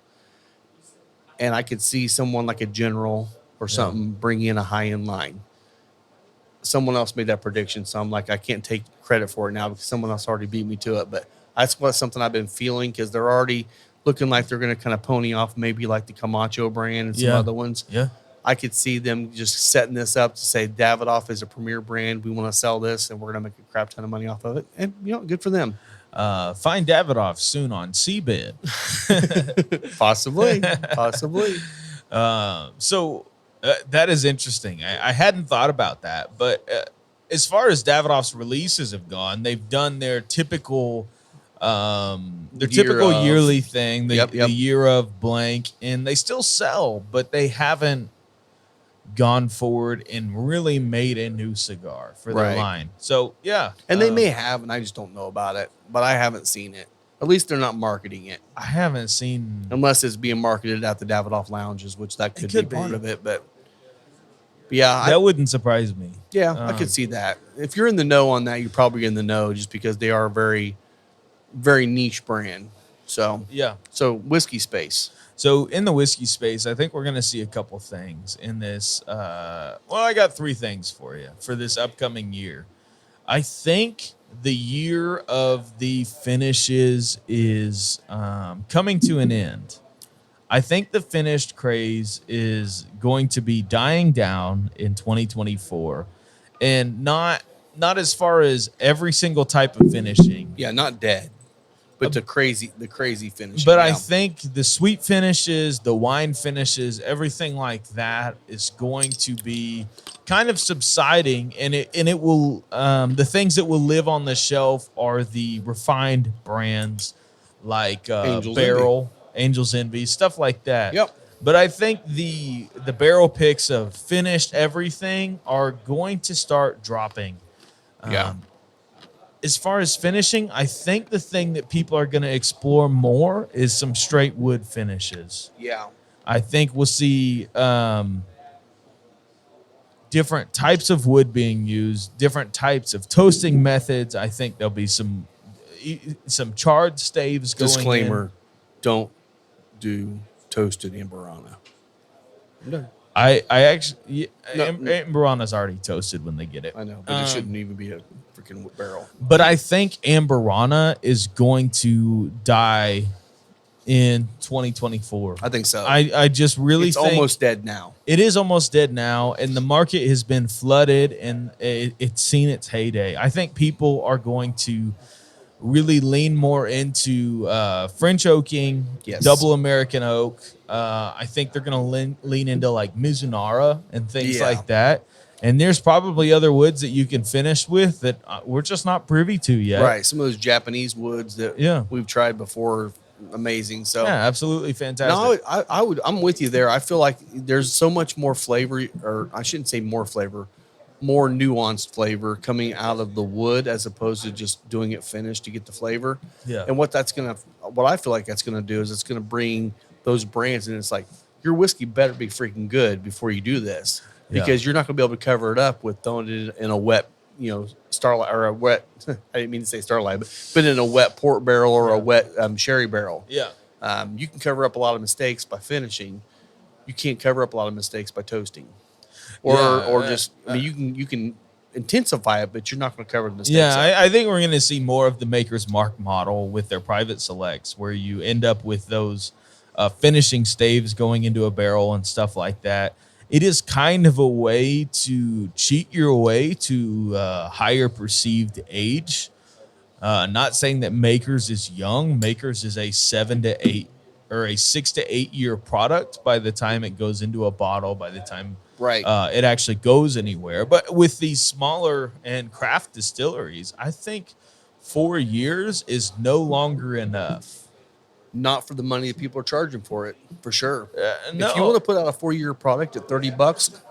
And I could see someone like a General or something bring in a high-end line. Someone else made that prediction, so I'm like, I can't take credit for it now because someone else already beat me to it. But that's something I've been feeling because they're already looking like they're going to kind of pony off maybe like the Camacho brand and some other ones. Yeah. I could see them just setting this up to say Davidoff is a premier brand. We want to sell this and we're going to make a crap ton of money off of it. And, you know, good for them. Find Davidoff soon on Seabed. Possibly. So that is interesting. I hadn't thought about that. But as far as Davidoff's releases have gone, they've done their typical yearly thing, the year of blank, and they still sell, but they haven't gone forward and really made a new cigar for their line. So and they may have, and I just don't know about it, but I haven't seen it. At least they're not marketing it. I haven't seen, unless it's being marketed at the Davidoff lounges, which that could be part of it. But that wouldn't surprise me. I could see that. If you're in the know on that, you're probably in the know just because they are a very, very niche brand. So So whiskey space. So in the whiskey space, I think we're going to see a couple things in this. I got three things for you for this upcoming year. I think the year of the finishes is coming to an end. I think the finished craze is going to be dying down in 2024, and not as far as every single type of finishing. Yeah, not dead. But the crazy finish. But I think the sweet finishes, the wine finishes, everything like that is going to be kind of subsiding, and it will. The things that will live on the shelf are the refined brands like Barrel, Angel's Envy, stuff like that. Yep. But I think the barrel picks of finished everything are going to start dropping. As far as finishing, I think the thing that people are going to explore more is some straight wood finishes. Yeah. I think we'll see different types of wood being used, different types of toasting methods. I think there'll be some charred staves going in. Disclaimer, don't do toasted Amburana. No. I actually, Amburana's already toasted when they get it. I know, but it shouldn't even be a freaking barrel. But I think Amburana is going to die in 2024. I think so. I just really think it's almost dead now. It is almost dead now, and the market has been flooded, and it's seen its heyday. I think people are going to really lean more into French oaking, double American oak. I think they're going to lean into like Mizunara and things like that. And there's probably other woods that you can finish with that we're just not privy to yet. Right. Some of those Japanese woods that we've tried before, amazing. So absolutely fantastic. No, I'm with you there. I feel like there's so much more flavor, or I shouldn't say more flavor. more nuanced flavor coming out of the wood as opposed to just doing it finished to get the flavor. Yeah. And what I feel like that's gonna do is it's gonna bring those brands, and it's like your whiskey better be freaking good before you do this, Yeah. because you're not gonna be able to cover it up with throwing it in a wet, Starlight, or a wet. I didn't mean to say Starlight, but in a wet port barrel or a wet sherry barrel. Yeah. You can cover up a lot of mistakes by finishing. You can't cover up a lot of mistakes by toasting, or just. I mean, you can intensify it, but you're not going to cover the mistakes. Yeah, I think we're going to see more of the Maker's Mark model with their private selects, where you end up with those finishing staves going into a barrel and stuff like that. It is kind of a way to cheat your way to higher perceived age. Not saying that Makers is young. Makers is a 7 to 8 or a 6 to 8 year product by the time it goes into a bottle, by the time Right. it actually goes anywhere. But with these smaller and craft distilleries, I think 4 years is no longer enough. Not for the money that people are charging for it, for sure. No. If you want to put out a 4-year product at $30,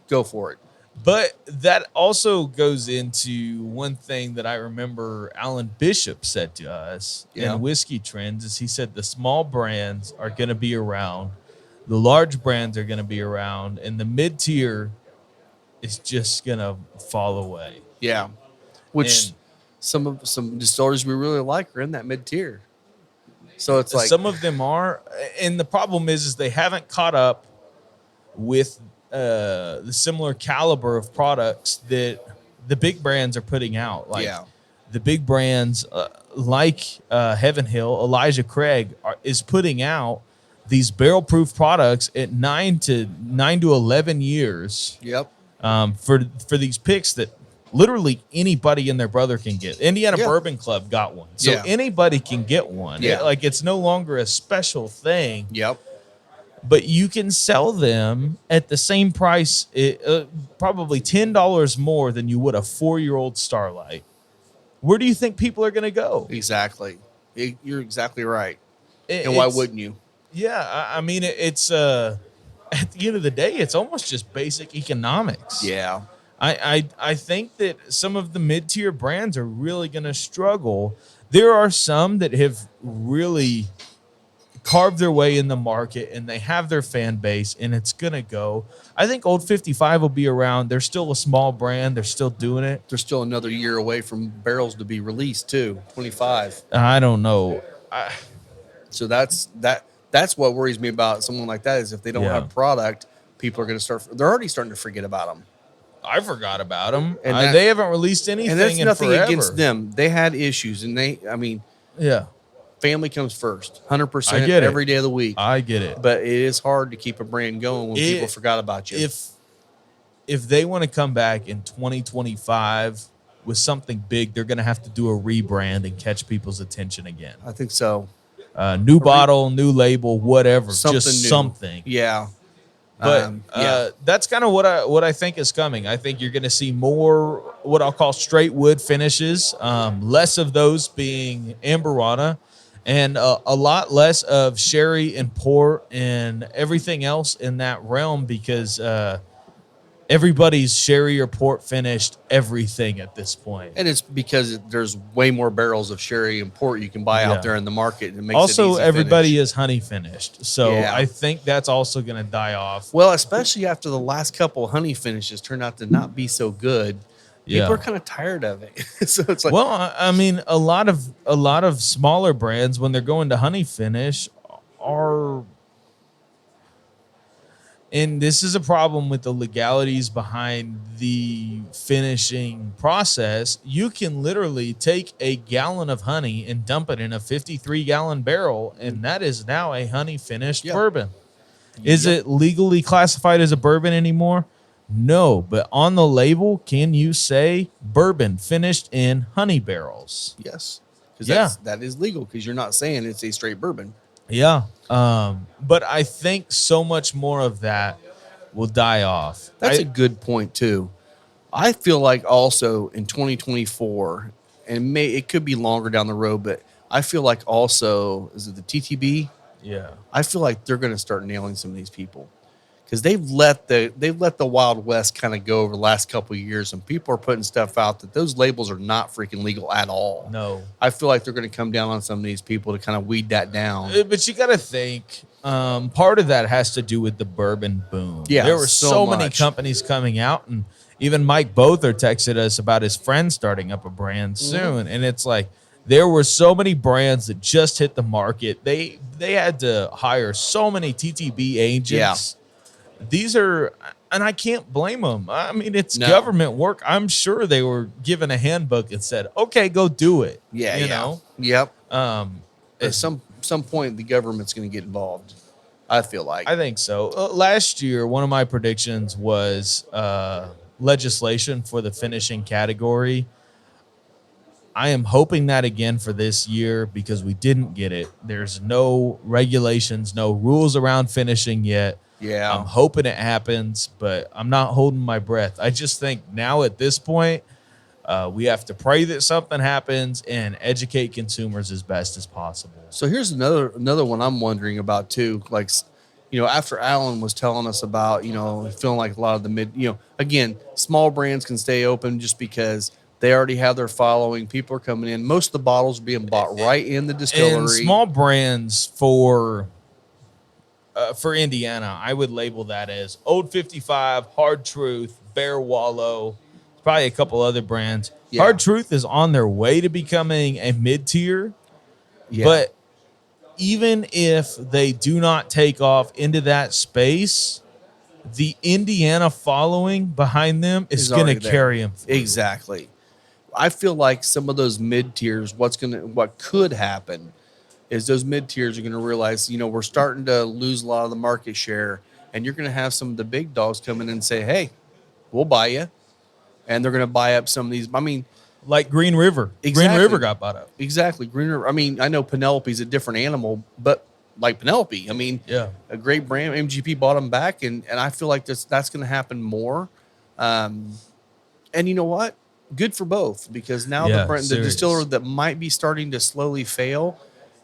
go for it. But that also goes into one thing that I remember Alan Bishop said to us in Whiskey Trends is he said the small brands are going to be around, the large brands are going to be around, and the mid-tier is just going to fall away. Yeah. Which some distilleries we really like are in that mid-tier. So it's like some of them are, and the problem is they haven't caught up with the similar caliber of products that the big brands are putting out. Like the big brands like Heaven Hill, Elijah Craig is putting out these barrel proof products at 9 to 11 years. Yep. For these picks that literally anybody and their brother can get. Indiana Bourbon Club got one. So anybody can get one. Yeah. It's no longer a special thing. Yep. But you can sell them at the same price, probably $10 more than you would a 4-year-old Starlight. Where do you think people are going to go? Exactly. You're exactly right. And why wouldn't you? Yeah, I mean, it's at the end of the day, it's almost just basic economics. Yeah. I think that some of the mid-tier brands are really going to struggle. There are some that have really carved their way in the market and they have their fan base and it's going to go. I think Old 55 will be around. They're still a small brand. They're still doing it. They're still another year away from barrels to be released too, 25. I don't know. So that's what worries me about someone like that is if they don't have product, people are going to they're already starting to forget about them. I forgot about them. And they haven't released anything and that's in nothing forever. against them. They had issues and family comes first, 100% every day of the week. I get it. But it is hard to keep a brand going when people forgot about you. If they want to come back in 2025 with something big, they're going to have to do a rebrand and catch people's attention again. I think so. New bottle, new label, whatever. Something just new. something. Yeah. But that's kind of what I think is coming. I think you're going to see more what I'll call straight wood finishes, less of those being Amberana, and a lot less of sherry and port and everything else in that realm because everybody's sherry or port finished everything at this point. And it's because there's way more barrels of sherry and port you can buy out there in the market. And it makes also, it easy everybody finish. is honey finished. So I think that's also going to die off. Well, especially after the last couple honey finishes turned out to not be so good. People are kind of tired of it. So it's like, well, I mean, a lot of smaller brands when they're going to honey finish are, and this is a problem with the legalities behind the finishing process. You can literally take a gallon of honey and dump it in a 53-gallon barrel, and that is now a honey finished bourbon. Is it legally classified as a bourbon anymore? No, but on the label, can you say bourbon finished in honey barrels? Yes. Because that is legal because you're not saying it's a straight bourbon. Yeah. But I think so much more of that will die off. That's a good point, too. I feel like also in 2024, and it could be longer down the road, but I feel like also, is it the TTB? Yeah. I feel like they're going to start nailing some of these people. because they've let the Wild West kind of go over the last couple of years, and people are putting stuff out that those labels are not freaking legal at all. No. I feel like they're going to come down on some of these people to kind of weed that down. But you got to think, part of that has to do with the bourbon boom. Yeah, there were so so many much. companies coming out, and even Mike Bother texted us about his friend starting up a brand soon, and it's like there were so many brands that just hit the market. They had to hire so many TTB agents. These are, and I can't blame them. I mean, it's government work. I'm sure they were given a handbook and said, "Okay, go do it." You know? Yep. At some point, the government's going to get involved. I feel like. I think so. Last year, one of my predictions was legislation for the finishing category. I am hoping that again for this year because we didn't get it. There's no regulations, no rules around finishing yet. Yeah. I'm hoping it happens, but I'm not holding my breath. I just think now at this point, we have to pray that something happens and educate consumers as best as possible. So here's another one I'm wondering about too. Like, after Alan was telling us about, feeling like a lot of the again, small brands can stay open just because they already have their following. People are coming in. Most of the bottles are being bought right in the distillery. And small brands for Indiana, I would label that as Old 55, Hard Truth, Bear Wallow, probably a couple other brands. Yeah. Hard Truth is on their way to becoming a mid-tier, but even if they do not take off into that space, the Indiana following behind them is going to carry them through. Exactly. I feel like some of those mid tiers, what could happen is those mid tiers are going to realize, we're starting to lose a lot of the market share, and you're going to have some of the big dogs come in and say, "Hey, we'll buy you," and they're going to buy up some of these. I mean, like Green River. Exactly. Green River got bought up. Exactly. Green River. I mean, I know Penelope's a different animal, but like Penelope, I mean, a great brand. MGP bought them back, and I feel like that's going to happen more. And you know what? Good for both, because now the distiller that might be starting to slowly fail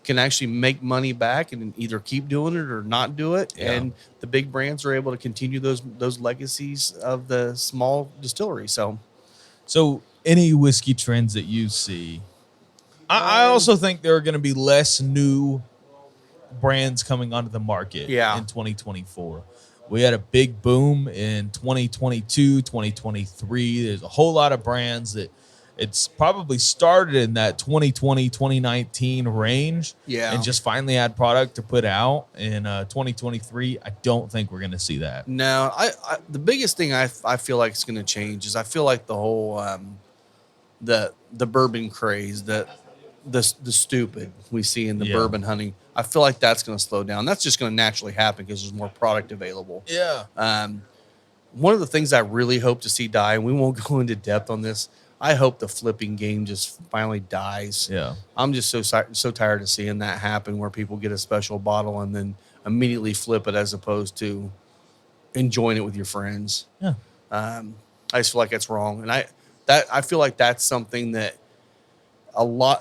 can actually make money back and either keep doing it or not do it. Yeah. And the big brands are able to continue those legacies of the small distillery. So any whiskey trends that you see, I also think there are going to be less new brands coming onto the market in 2024. We had a big boom in 2022, 2023. There's a whole lot of brands that it's probably started in that 2020, 2019 range and just finally had product to put out in 2023. I don't think we're going to see that. No, I the biggest thing I feel like is going to change is I feel like the whole the bourbon craze, the stupid we see in the bourbon hunting, I feel like that's going to slow down. That's just going to naturally happen because there's more product available. Yeah. One of the things I really hope to see die, and we won't go into depth on this, I hope the flipping game just finally dies. Yeah. I'm just so tired of seeing that happen where people get a special bottle and then immediately flip it as opposed to enjoying it with your friends. Yeah. I just feel like that's wrong. And I feel like that's something that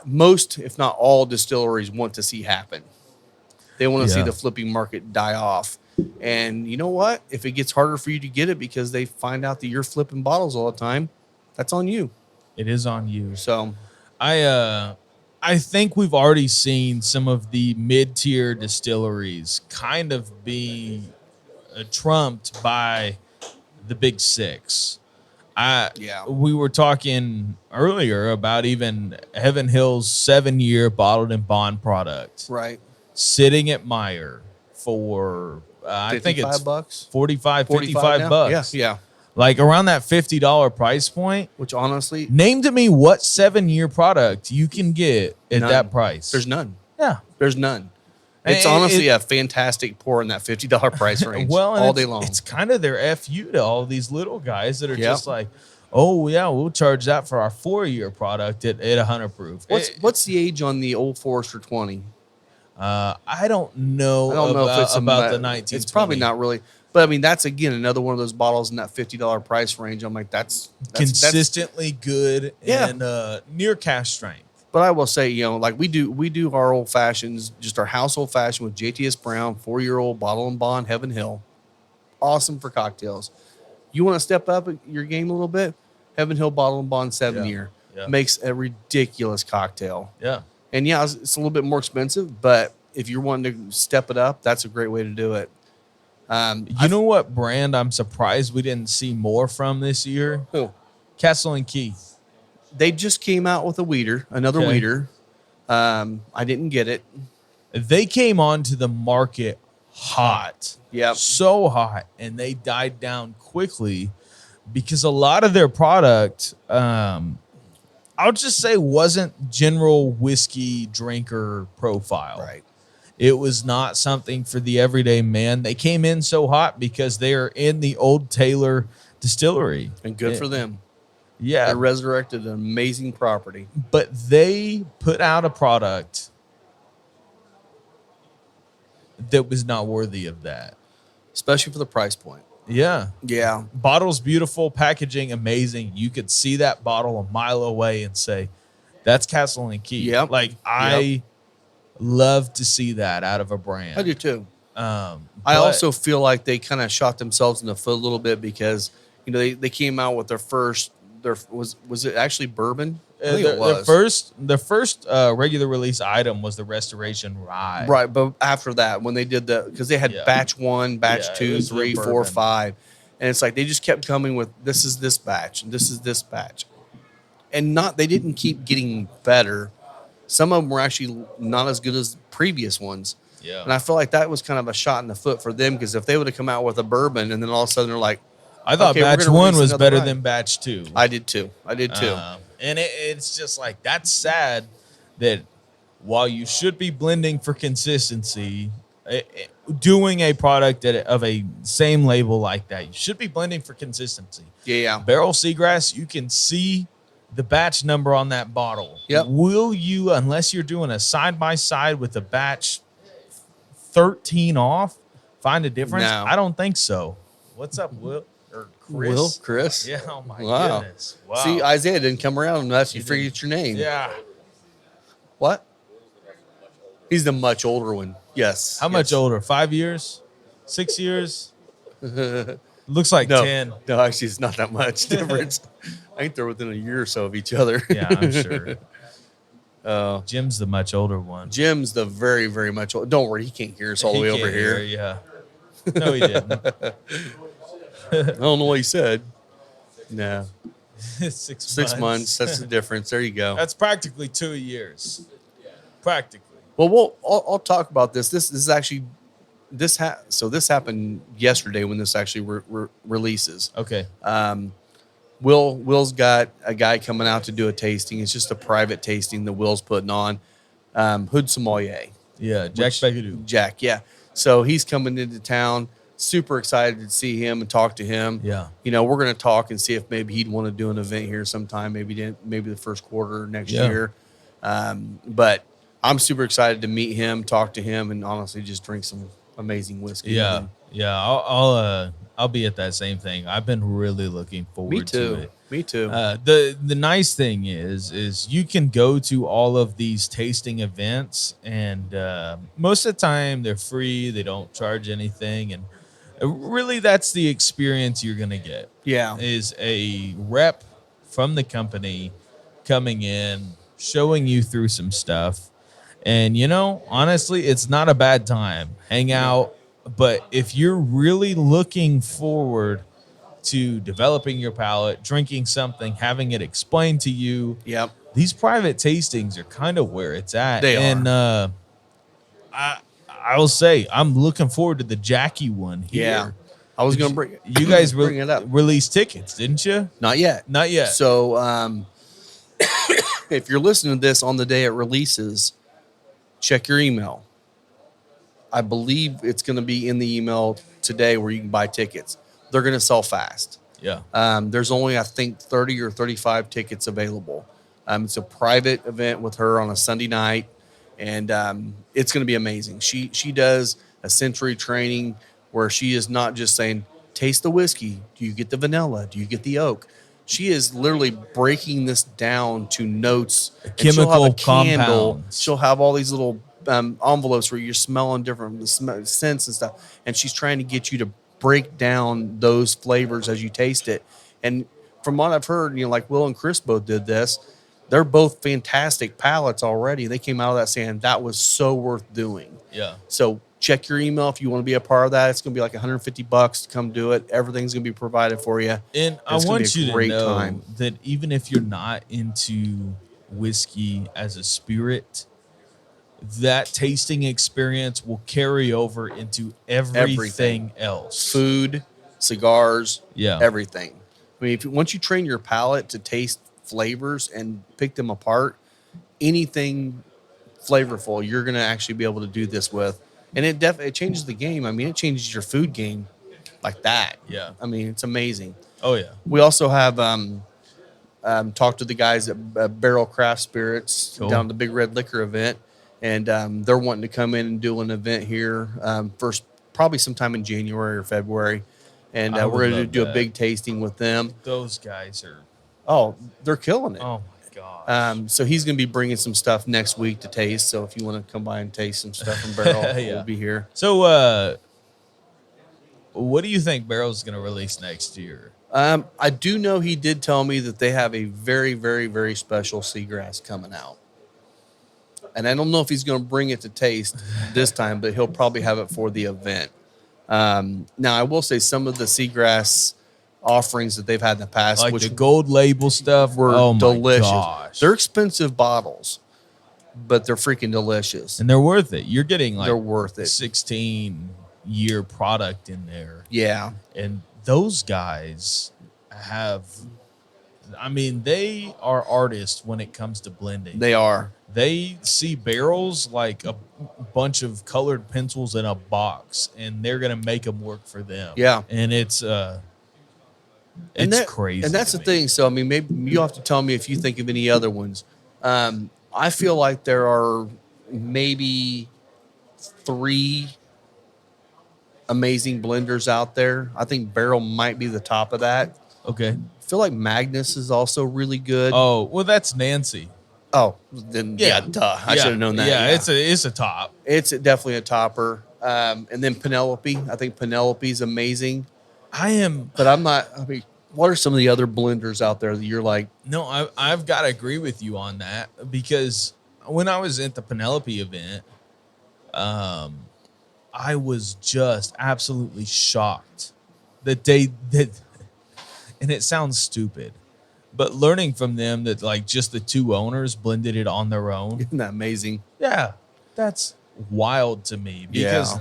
most, if not all, distilleries want to see happen. They want to see the flipping market die off. And you know what? If it gets harder for you to get it because they find out that you're flipping bottles all the time, that's on you. It is on you. So I think we've already seen some of the mid-tier distilleries kind of be trumped by the big six. We were talking earlier about even Heaven Hill's 7-year bottled and bond product, right, sitting at Meyer for I think it's $55, 45, 55 bucks. Yeah. Like around that $50 price point. Which honestly, name to me what 7-year product you can get at that price. There's none. Yeah, there's none. It's honestly a fantastic pour in that $50 price range. All day long. It's kind of their FU to all these little guys that are just like, oh yeah, we'll charge that for our 4-year product at 100 proof. What's the age on the Old Forester 20? I don't know. If it's about the 19. It's probably not really. But I mean, that's again another one of those bottles in that $50 price range. I'm like, that's consistently good and near cash strength. But I will say, like we do our old fashions, just our house old fashioned with JTS Brown, 4-year-old bottle and bond, Heaven Hill. awesome for cocktails. You want to step up your game a little bit? Heaven Hill Bottle and Bond 7-year makes a ridiculous cocktail. Yeah. And yeah, it's a little bit more expensive, but if you're wanting to step it up, that's a great way to do it. You know what brand I'm surprised we didn't see more from this year? Who? Castle and Key. They just came out with another weeder. I didn't get it. They came onto the market hot. Yep. So hot, and they died down quickly because a lot of their product, I'll just say, wasn't general whiskey drinker profile. Right. It was not something for the everyday man. They came in so hot because they are in the Old Taylor distillery. And good for them. Yeah. They resurrected an amazing property. But they put out a product that was not worthy of that. Especially for the price point. Yeah. Yeah. Bottle's beautiful, packaging amazing. You could see that bottle a mile away and say, that's Castle and Key. Yep. Like, I love to see that out of a brand. I do too. I but- also feel like they kind of shot themselves in the foot a little bit because, they came out with was it actually bourbon? I think it was. The first regular release item was the Restoration Rye. Right, but after that, when they did because they had batch 1, batch Yeah, it 2, was the 3, 4, bourbon. 5, and it's like they just kept coming with this is this batch and this is this batch, and they didn't keep getting better. Some of them were actually not as good as previous ones. Yeah. And I feel like that was kind of a shot in the foot for them because if they would have come out with a bourbon and then all of a sudden they're like, I thought okay, we're batch gonna 1 release was another better rye. than batch 2. I did too. And it's just like, that's sad that while you should be blending for consistency, doing a product of a same label like that, you should be blending for consistency. Yeah. Barrel Seagrass, you can see the batch number on that bottle. Yep. Will you, unless you're doing a side-by-side with a batch 13 off, find a difference? No. I don't think so. What's up, Will? Or Chris? Chris. Yeah, oh my Wow. goodness. Wow. See, Isaiah didn't come around unless you figured your name. Yeah. What? He's the much older one. Yes. How much older? 5 years? 6 years? Looks like No. 10. No, actually, it's not that much difference. I think they're within a year or so of each other. Yeah, I'm sure. Jim's the much older one. Jim's the very, very much older. Don't worry, he can't hear us all the way over can't here. hear, yeah. No, he didn't. I don't know what he said. No. 6 months. That's the difference. There you go. That's practically 2 years. Practically. Well, I'll talk about this. This is actually this happened yesterday when this actually releases. Okay. Will's got a guy coming out to do a tasting. It's just a private tasting that Will's putting on. Hood Sommelier. Yeah, Jack Begadoo. Jack, yeah. So he's coming into town. Super excited to see him and talk to him. Yeah. We're going to talk and see if maybe he'd want to do an event here sometime. Maybe the first quarter next year. But I'm super excited to meet him, talk to him, and honestly just drink some amazing whiskey. Yeah. Yeah. I'll be at that same thing. I've been really looking forward to it. Me too. The nice thing is you can go to all of these tasting events, and most of the time they're free. They don't charge anything, and really that's the experience you're gonna get. Yeah. Is a rep from the company coming in, showing you through some stuff, and honestly, it's not a bad time. Hang out, but if you're really looking forward to developing your palate, drinking something, having it explained to you. Yep. These private tastings are kind of where it's at. They and I will say I'm looking forward to the Jackie one here. Yeah. I was going to bring You guys bring it up. released tickets, didn't you? Not yet. Not yet. So if you're listening to this on the day it releases, check your email. I believe it's going to be in the email today where you can buy tickets. They're going to sell fast. Yeah. There's only, I think, 30 or 35 tickets available. It's a private event with her on a Sunday night, and it's going to be amazing. She does a sensory training where she is not just saying, taste the whiskey. Do you get the vanilla? Do you get the oak? She is literally breaking this down to notes. Chemical compounds. She'll have all these little envelopes where you're smelling different scents and stuff, and she's trying to get you to break down those flavors as you taste it. And from what I've heard, like Will and Chris both did this. They're both fantastic palates already. They came out of that saying that was so worth doing. Yeah. So check your email if you want to be a part of that. It's going to be like $150 to come do it. Everything's going to be provided for you. And I want you to know that even if you're not into whiskey as a spirit, that tasting experience will carry over into everything else. Food, cigars, yeah, everything. I mean, once you train your palate to taste flavors and pick them apart, anything flavorful, you're going to actually be able to do this with. And it changes the game. I mean, it changes your food game like that. Yeah. I mean, it's amazing. Oh, yeah. We also have talked to the guys at Barrel Craft Spirits down at the Big Red Liquor event. And they're wanting to come in and do an event here first, probably sometime in January or February. And we're going to do a big tasting with them. Those guys are... Oh, they're killing it. Oh, my gosh. So he's going to be bringing some stuff next week to taste. So if you want to come by and taste some stuff from Barrel, we'll be here. So what do you think Barrel's going to release next year? I do know he did tell me that they have a very, very, very special seagrass coming out. And I don't know if he's going to bring it to taste this time, but he'll probably have it for the event. Now, I will say some of the seagrass offerings that they've had in the past, like which the gold label stuff, were delicious. Gosh. They're expensive bottles, but they're freaking delicious. And they're worth it. You're getting they're worth it. 16-year product in there. Yeah. And those guys have, I mean, they are artists when it comes to blending. They are. They see barrels like a bunch of colored pencils in a box, and they're going to make them work for them. Yeah. And it's crazy. And that's the thing. So, I mean, maybe you have to tell me if you think of any other ones. I feel like there are maybe 3 amazing blenders out there. I think Barrel might be the top of that. Okay. I feel like Magnus is also really good. Oh, well, that's Nancy. Oh, then duh. I should have known that. Yeah, it's a top. It's definitely a topper. And then Penelope. I think Penelope's amazing. But I'm not. I mean, what are some of the other blenders out there that you're like? No, I've got to agree with you on that, because when I was at the Penelope event, I was just absolutely shocked that and it sounds stupid, but learning from them that like just the 2 owners blended it on their own. Isn't that amazing? Yeah, that's wild to me, because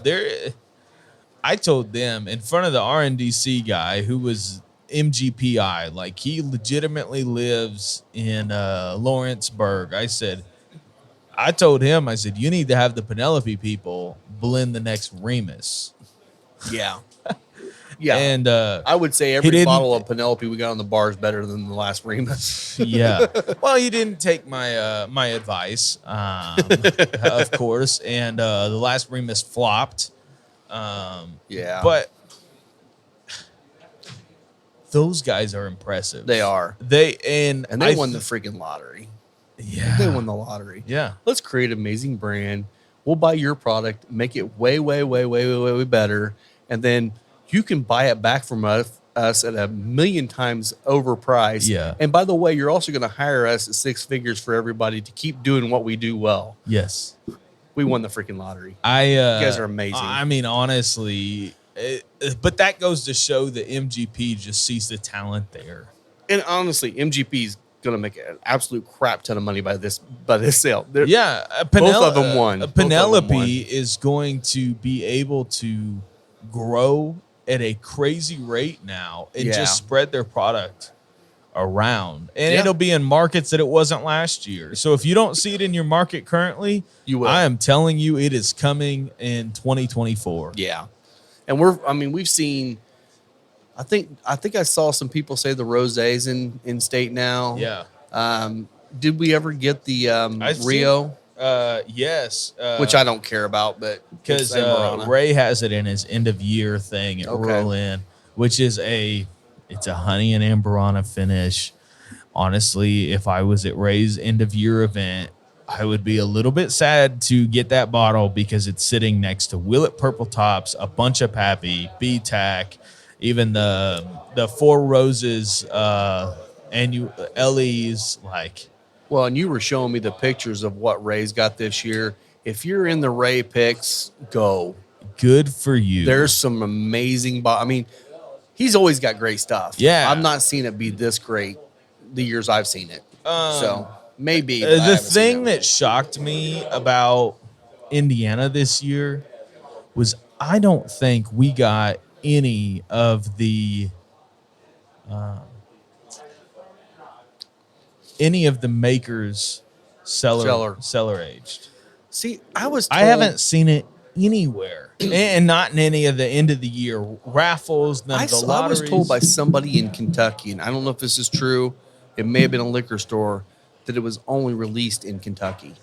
I told them in front of the RNDC guy who was MGPI, like he legitimately lives in Lawrenceburg. I told him, I said, you need to have the Penelope people blend the next Remus. Yeah. Yeah. And I would say every bottle of Penelope we got on the bar is better than the last Remus. Yeah. Well, you didn't take my my advice, of course. And the last Remus flopped. Yeah. But those guys are impressive. They are. They won the freaking lottery. Yeah. They won the lottery. Yeah. Let's create an amazing brand. We'll buy your product, make it way, way, way, way, way, way better. And then you can buy it back from us at 1,000,000 times overpriced. Yeah. And by the way, you're also going to hire us at 6 figures for everybody to keep doing what we do well. Yes. We won the freaking lottery. You guys are amazing. I mean, honestly, but that goes to show that MGP just sees the talent there. And honestly, MGP is going to make an absolute crap ton of money by this sale. Both of them won. Penelope is going to be able to grow at a crazy rate now and just spread their product around. And it'll be in markets that it wasn't last year. So if you don't see it in your market currently, you will. I am telling you, it is coming in 2024. Yeah. And we've seen, I think I saw some people say the rosés in state now. Yeah. Did we ever get the Rio? Yes. Which I don't care about, but because Ray has it in his end of year thing at Roll In, which is it's a honey and amberana finish. Honestly, if I was at Ray's end of year event, I would be a little bit sad to get that bottle because it's sitting next to Willet Purple Tops, a bunch of Pappy, B-Tac, even the Four Roses and you Ellie's like. Well, and you were showing me the pictures of what Ray's got this year. If you're in the Ray picks, go. Good for you. There's some amazing. I mean, he's always got great stuff. Yeah. I've not seen it be this great the years I've seen it. So maybe the thing that shocked me about Indiana this year was I don't think we got any of the makers cellar aged. See, I was told, I haven't seen it anywhere, and not in any of the end of the year raffles. None of the lotteries. I was told by somebody in Kentucky, and I don't know if this is true. It may have been a liquor store that it was only released in Kentucky.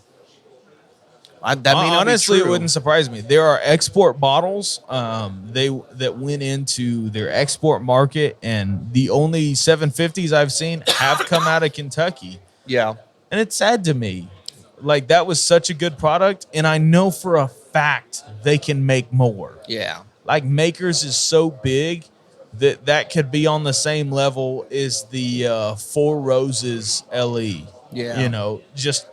That may not honestly, be it true. wouldn't surprise me. There are export bottles that went into their export market, and the only 750s I've seen have come out of Kentucky. Yeah. And it's sad to me. Like, that was such a good product, and I know for a fact they can make more. Yeah. Like, Makers is so big that could be on the same level as the Four Roses LE. Yeah. You know, just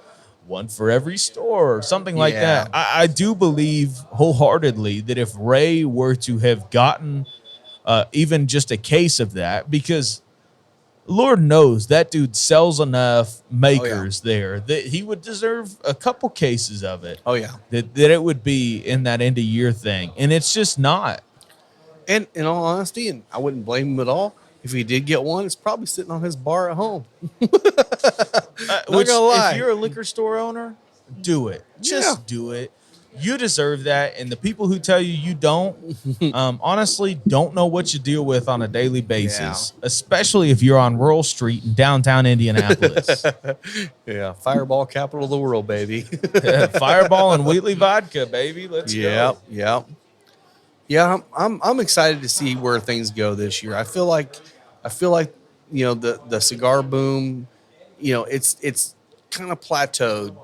one for every store or something like Yeah. that. I do believe wholeheartedly that if Ray were to have gotten even just a case of that, because Lord knows that dude sells enough Makers there that he would deserve a couple cases of it. Oh, yeah. That it would be in that end of year thing. And it's just not. And in all honesty, and I wouldn't blame him at all, if he did get one, it's probably sitting on his bar at home. Which, gonna lie. if you're a liquor store owner, do it. Just do it. You deserve that. And the people who tell you don't, honestly, don't know what you deal with on a daily basis, especially if you're on Rural Street in downtown Indianapolis. Yeah, Fireball capital of the world, baby. Fireball and Wheatley vodka, baby. Let's go. Yeah, I'm excited to see where things go this year. I feel like the cigar boom, it's kind of plateaued.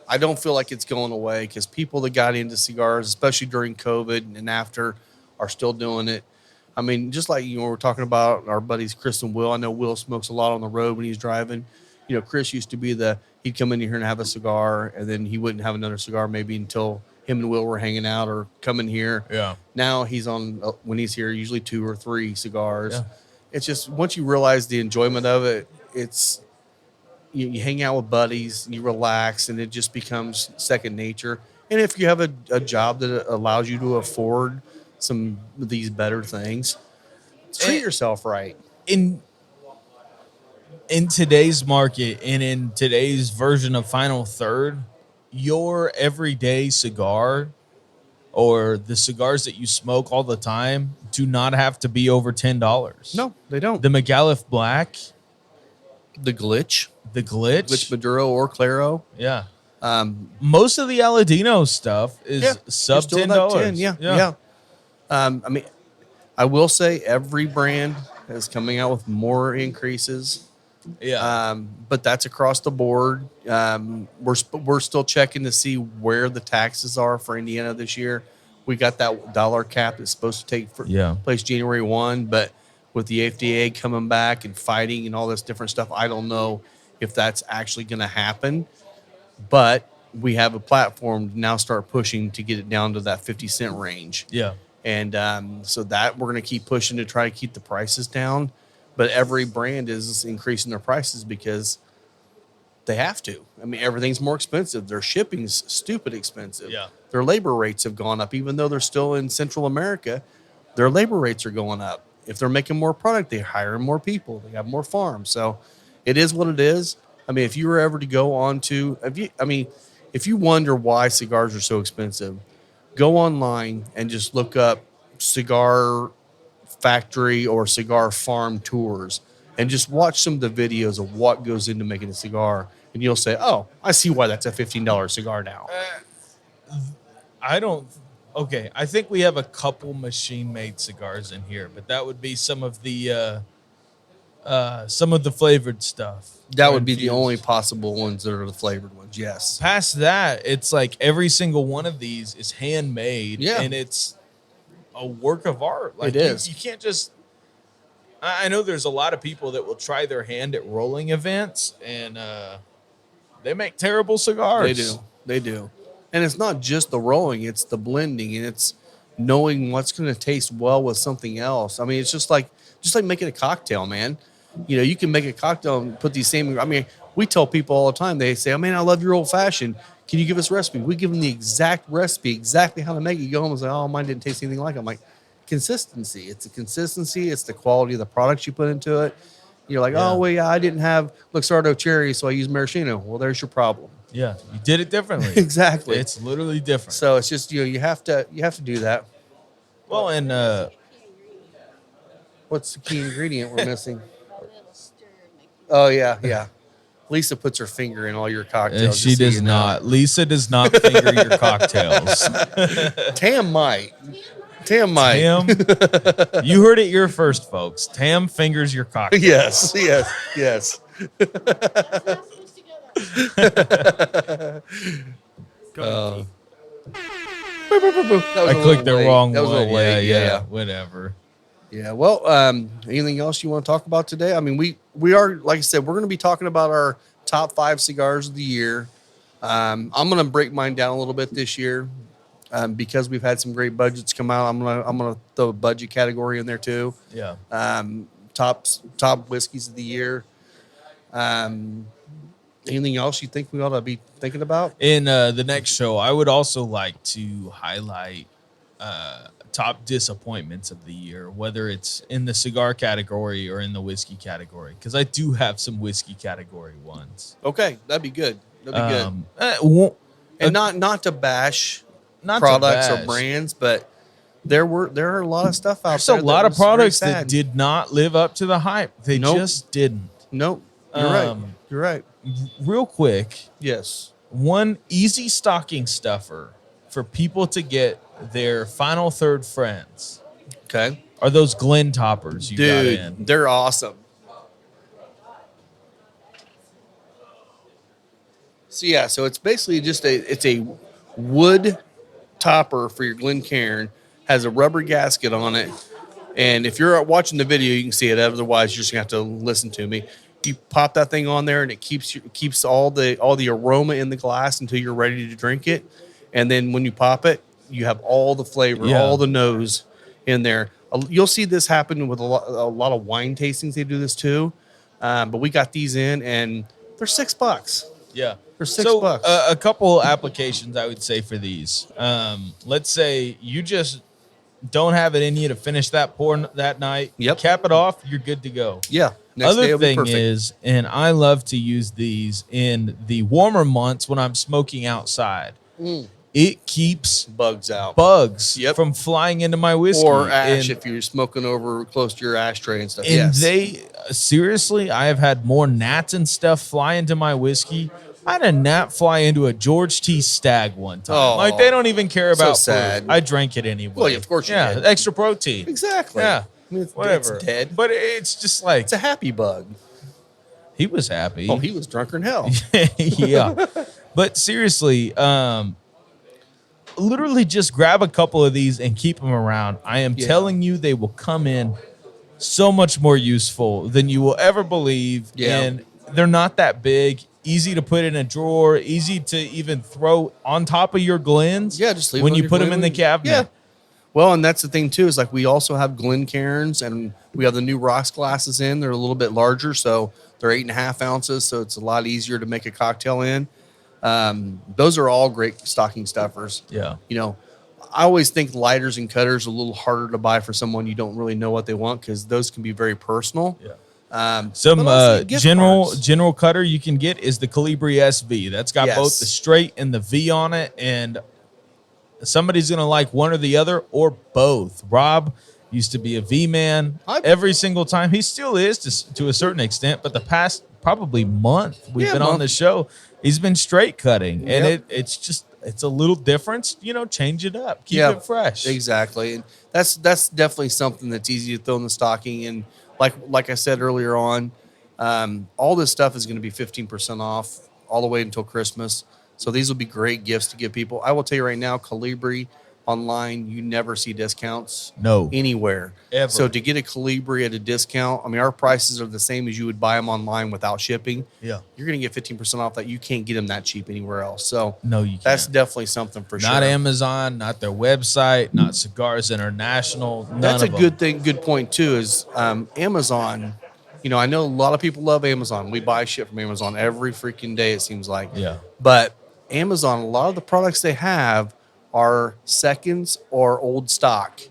I don't feel like it's going away because people that got into cigars, especially during COVID and after, are still doing it. I mean, just like we're talking about our buddies Chris and Will. I know Will smokes a lot on the road when he's driving. Chris used to be he'd come in here and have a cigar, and then he wouldn't have another cigar maybe until him and Will were hanging out or coming here. Yeah. Now he's on, when he's here, usually 2 or 3 cigars. Yeah. It's just, once you realize the enjoyment of it, it's, you hang out with buddies, you relax, and it just becomes second nature. And if you have a job that allows you to afford some of these better things, treat yourself right. In today's market and in today's version of Final Third, your everyday cigar or the cigars that you smoke all the time do not have to be over $10. No, they don't. The McAuliffe Black, The Glitch Maduro or Claro. Yeah. Most of the Aladino stuff is sub $10. Yeah. I mean, I will say every brand is coming out with more increases. Yeah. But that's across the board. We're still checking to see where the taxes are for Indiana this year. We got that dollar cap that's supposed to take place January 1, but with the FDA coming back and fighting and all this different stuff, I don't know if that's actually going to happen. But we have a platform to now start pushing to get it down to that 50-cent range. Yeah. And so that we're going to keep pushing to try to keep the prices down. But every brand is increasing their prices because they have to. I mean, everything's more expensive. Their shipping's stupid expensive. Yeah. Their labor rates have gone up. Even though they're still in Central America, their labor rates are going up. If they're making more product, they hire more people. They have more farms. So it is what it is. I mean, if you were ever to go on to, if you wonder why cigars are so expensive, go online and just look up cigar factory or cigar farm tours and just watch some of the videos of what goes into making a cigar. And you'll say, oh, I see why that's a $15 cigar now. Okay, I think we have a couple machine-made cigars in here, but that would be some of the some of the flavored stuff. That are would be the infused. only possible ones that are the flavored ones. Yes. Past that, it's like every single one of these is handmade, Yeah. and it's a work of art. Like It is. You can't just. I know there's a lot of people that will try their hand at rolling events, and they make terrible cigars. They do. And it's not just the rolling, it's the blending, and it's knowing what's going to taste well with something else. I mean, it's just like making a cocktail, man. You know, you can make a cocktail and put these same. I mean, we tell people all the time. They say, "Oh man, I love your old fashioned. Can you give us a recipe?" We give them the exact recipe, exactly how to make it. You go home and say, "Oh, mine didn't taste anything like it." I'm like, consistency. It's the consistency. It's the quality of the products you put into it. You're like, Yeah. "Oh well, yeah, I didn't have Luxardo cherry, so I used maraschino." Well, there's your problem. Yeah, you did it differently. Exactly. It's literally different. So it's just you have to do that. Well, and What's the key ingredient we're missing? Oh yeah. Lisa puts her finger in all your cocktails. she just so does you know. not. Lisa does not finger your cocktails. Tam might. Tam, you heard it here first, folks. Tam fingers your cocktails. Yes. Go. I clicked the wrong That was a one. little late. Yeah, whatever. Yeah. Well, anything else you want to talk about today? I mean, we are, like I said, we're going to be talking about our top 5 cigars of the year. I'm going to break mine down a little bit this year because we've had some great budgets come out. I'm gonna throw a budget category in there too. Yeah. Top whiskeys of the year. Anything else you think we ought to be thinking about? In the next show, I would also like to highlight top disappointments of the year, whether it's in the cigar category or in the whiskey category, because I do have some whiskey category ones. Okay, that'd be good. That'd be good. And not to bash Not products to or bash. brands, but there are a lot of stuff out There's there. a lot of was very products that sad. did not live up to the hype. They Nope. just didn't. Nope. You're right. Um, You're right. Real quick, Yes. one easy stocking stuffer for people to get their final third friends Okay. are those Glen toppers you got Dude, in. they're awesome. So it's basically just a wood topper for your Glencairn, has a rubber gasket on it. And if you're watching the video, you can see it. Otherwise, you're just gonna have to listen to me. You pop that thing on there, and it keeps all the aroma in the glass until you're ready to drink it. And then when you pop it, you have all the flavor, Yeah. all the nose in there. You'll see this happen with a lot of wine tastings. They do this too, but we got these in, and they're $6. Yeah. For $6. A couple applications I would say for these. Let's say you just don't have it in you to finish that pour that night. Yep. Cap it off. You're good to go. Yeah. Next day Other will be thing perfect. is, and I love to use these in the warmer months when I'm smoking outside. It keeps bugs out. bugs Yep. from flying into my whiskey. Or ash And- if you're smoking over close to your ashtray and stuff. And Yes. they seriously, I have had more gnats and stuff fly into my whiskey. I had a gnat fly into a George T. Stag one time. Oh, Like they don't even care so about sad. food. I drank it anyway. Well, of course you yeah, did. extra protein. Exactly. Yeah, I mean, whatever. It's dead. But it's just like It's a happy bug. he was happy. Oh, he was drunker than hell. Yeah. But seriously, literally just grab a couple of these and keep them around. I am Yeah. telling you, they will come in so much more useful than you will ever believe. Yeah. And they're not that big, easy to put in a drawer, easy to even throw on top of your Glens. Yeah, just leave when it on you your put them in the Glen. cabinet. Yeah. Well, and that's the thing too, is like we also have Glencairns, and we have the new rocks glasses in. They're a little bit larger, so they're 8.5 ounces, so it's a lot easier to make a cocktail in. Those are all great stocking stuffers. Yeah. You know, I always think lighters and cutters are a little harder to buy for someone you don't really know what they want, because those can be very personal. Yeah. But also gift cards. general cutter you can get is the Calibri SV. That's got Yes. both the straight and the V on it, and somebody's gonna like one or the other or both. Rob used to be a V man every single time. He still is to a certain extent, but the past probably month we've been on the show, he's been straight cutting, and Yep. it's a little difference. You know, change it up, keep it fresh. Exactly. And that's definitely something that's easy to throw in the stocking. And like I said earlier on, all this stuff is going to be 15% off all the way until Christmas. So these will be great gifts to give people. I will tell you right now, Colibri online, you never see discounts anywhere. Ever. So to get a Colibri at a discount, I mean, our prices are the same as you would buy them online without shipping. Yeah. You're going to get 15% off that. You can't get them that cheap anywhere else. So No, you can't. that's definitely something for sure. Not Amazon, not their website, not Cigars International. That's a of them. good thing. Good point too is Amazon. You know, I know a lot of people love Amazon. We buy shit from Amazon every freaking day, it seems like. Yeah. But Amazon, a lot of the products they have are seconds or old stock.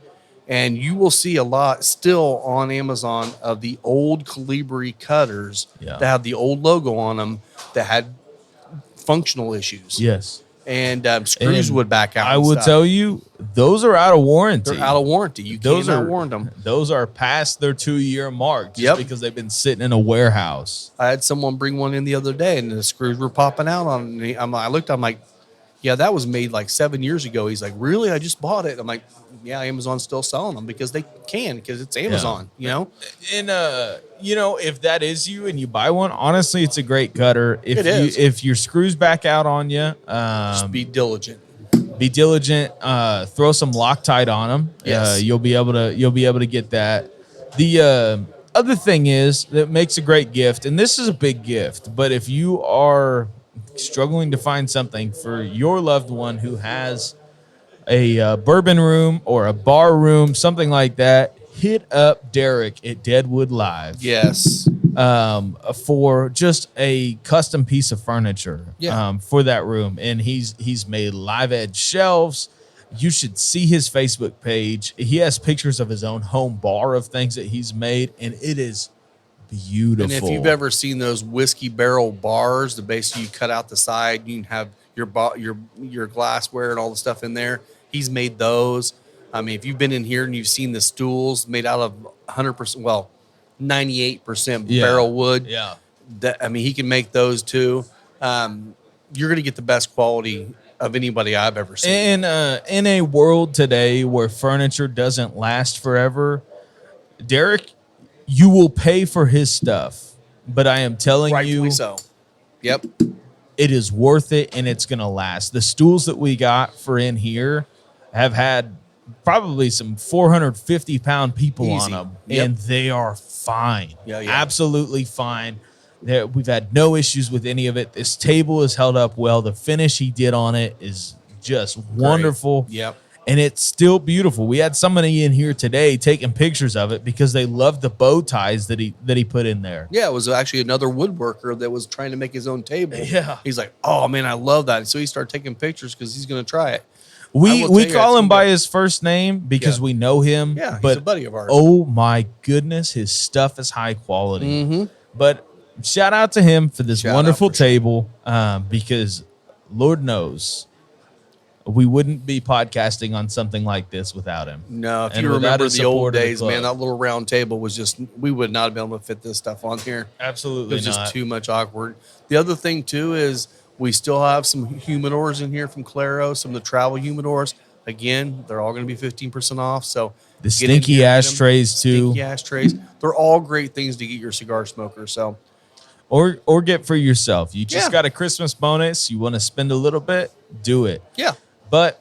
And you will see a lot still on Amazon of the old Colibri cutters that have the old logo on them that had functional issues. Yes. And screws would back out. I will tell you, those are out of warranty. They're out of warranty. You cannot warrant them. Those are past their 2-year mark just because they've been sitting in a warehouse. I had someone bring one in the other day, and the screws were popping out on me. I looked, I'm like, yeah, that was made like 7 years ago. He's like, really? I just bought it. I'm like, yeah, Amazon's still selling them because they can, because it's Amazon, you know? And, you know, if that is you and you buy one, honestly, it's a great cutter. If your screws back out on you, just be diligent. Be diligent. Throw some Loctite on them. Yes. You'll be able to get that. The other thing is that makes a great gift, and this is a big gift, but if you are struggling to find something for your loved one who has a bourbon room or a bar room, something like that, hit up Derek at Deadwood Live. Yes. For just a custom piece of furniture for that room. And he's made live edge shelves. You should see his Facebook page. He has pictures of his own home bar of things that he's made, and it is beautiful. And if you've ever seen those whiskey barrel bars, the basically you cut out the side, you can have your glassware and all the stuff in there. He's made those. I mean, if you've been in here and you've seen the stools made out of 100%, well, 98% barrel wood. Yeah. I mean, he can make those too. You're going to get the best quality of anybody I've ever seen. And in a world today where furniture doesn't last forever, Derek, you will pay for his stuff. But I am telling Rightfully you, so. Yep. it is worth it and it's going to last. The stools that we got for in here have had probably some 450-pound people on them, and they are fine. Absolutely fine. We've had no issues with any of it. This table is held up well. The finish he did on it is just wonderful. Yep. And it's still beautiful. We had somebody in here today taking pictures of it because they loved the bow ties that he put in there. Yeah, it was actually another woodworker that was trying to make his own table. Yeah. He's like, oh, man, I love that. And so he started taking pictures because he's going to try it. We call him by his first name because we know him. Yeah, but he's a buddy of ours. Oh, my goodness. His stuff is high quality. Mm-hmm. But shout out to him for this wonderful table because Lord knows we wouldn't be podcasting on something like this without him. No, if you remember the old days, man, that little round table was just, we would not have been able to fit this stuff on here. Absolutely not. It was just too much awkward. The other thing, too, is we still have some humidors in here from Claro, some of the travel humidors. Again, they're all going to be 15% off. So the stinky ashtrays, too. Stinky ashtrays. They're all great things to get your cigar smoker. So, or get for yourself. You just got a Christmas bonus. You want to spend a little bit, do it. Yeah. But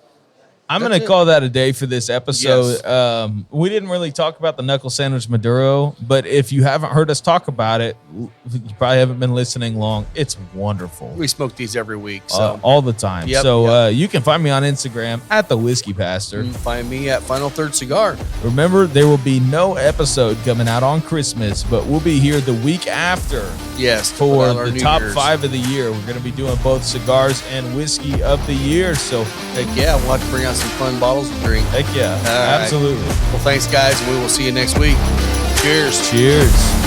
I'm going to call that a day for this episode. Yes. We didn't really talk about the knuckle sandwich Maduro, but if you haven't heard us talk about it, you probably haven't been listening long. It's wonderful. We smoke these every week. So all the time. Yep, so you can find me on Instagram at The Whiskey Pastor. You can find me at Final Third Cigar. Remember, there will be no episode coming out on Christmas, but we'll be here the week after. Yes. For the top 5 of the year. We're going to be doing both cigars and whiskey of the year. So heck yeah, we'll have to bring out some fun bottles to drink. Heck yeah. Absolutely. Well, thanks, guys, and we will see you next week. Cheers. Cheers.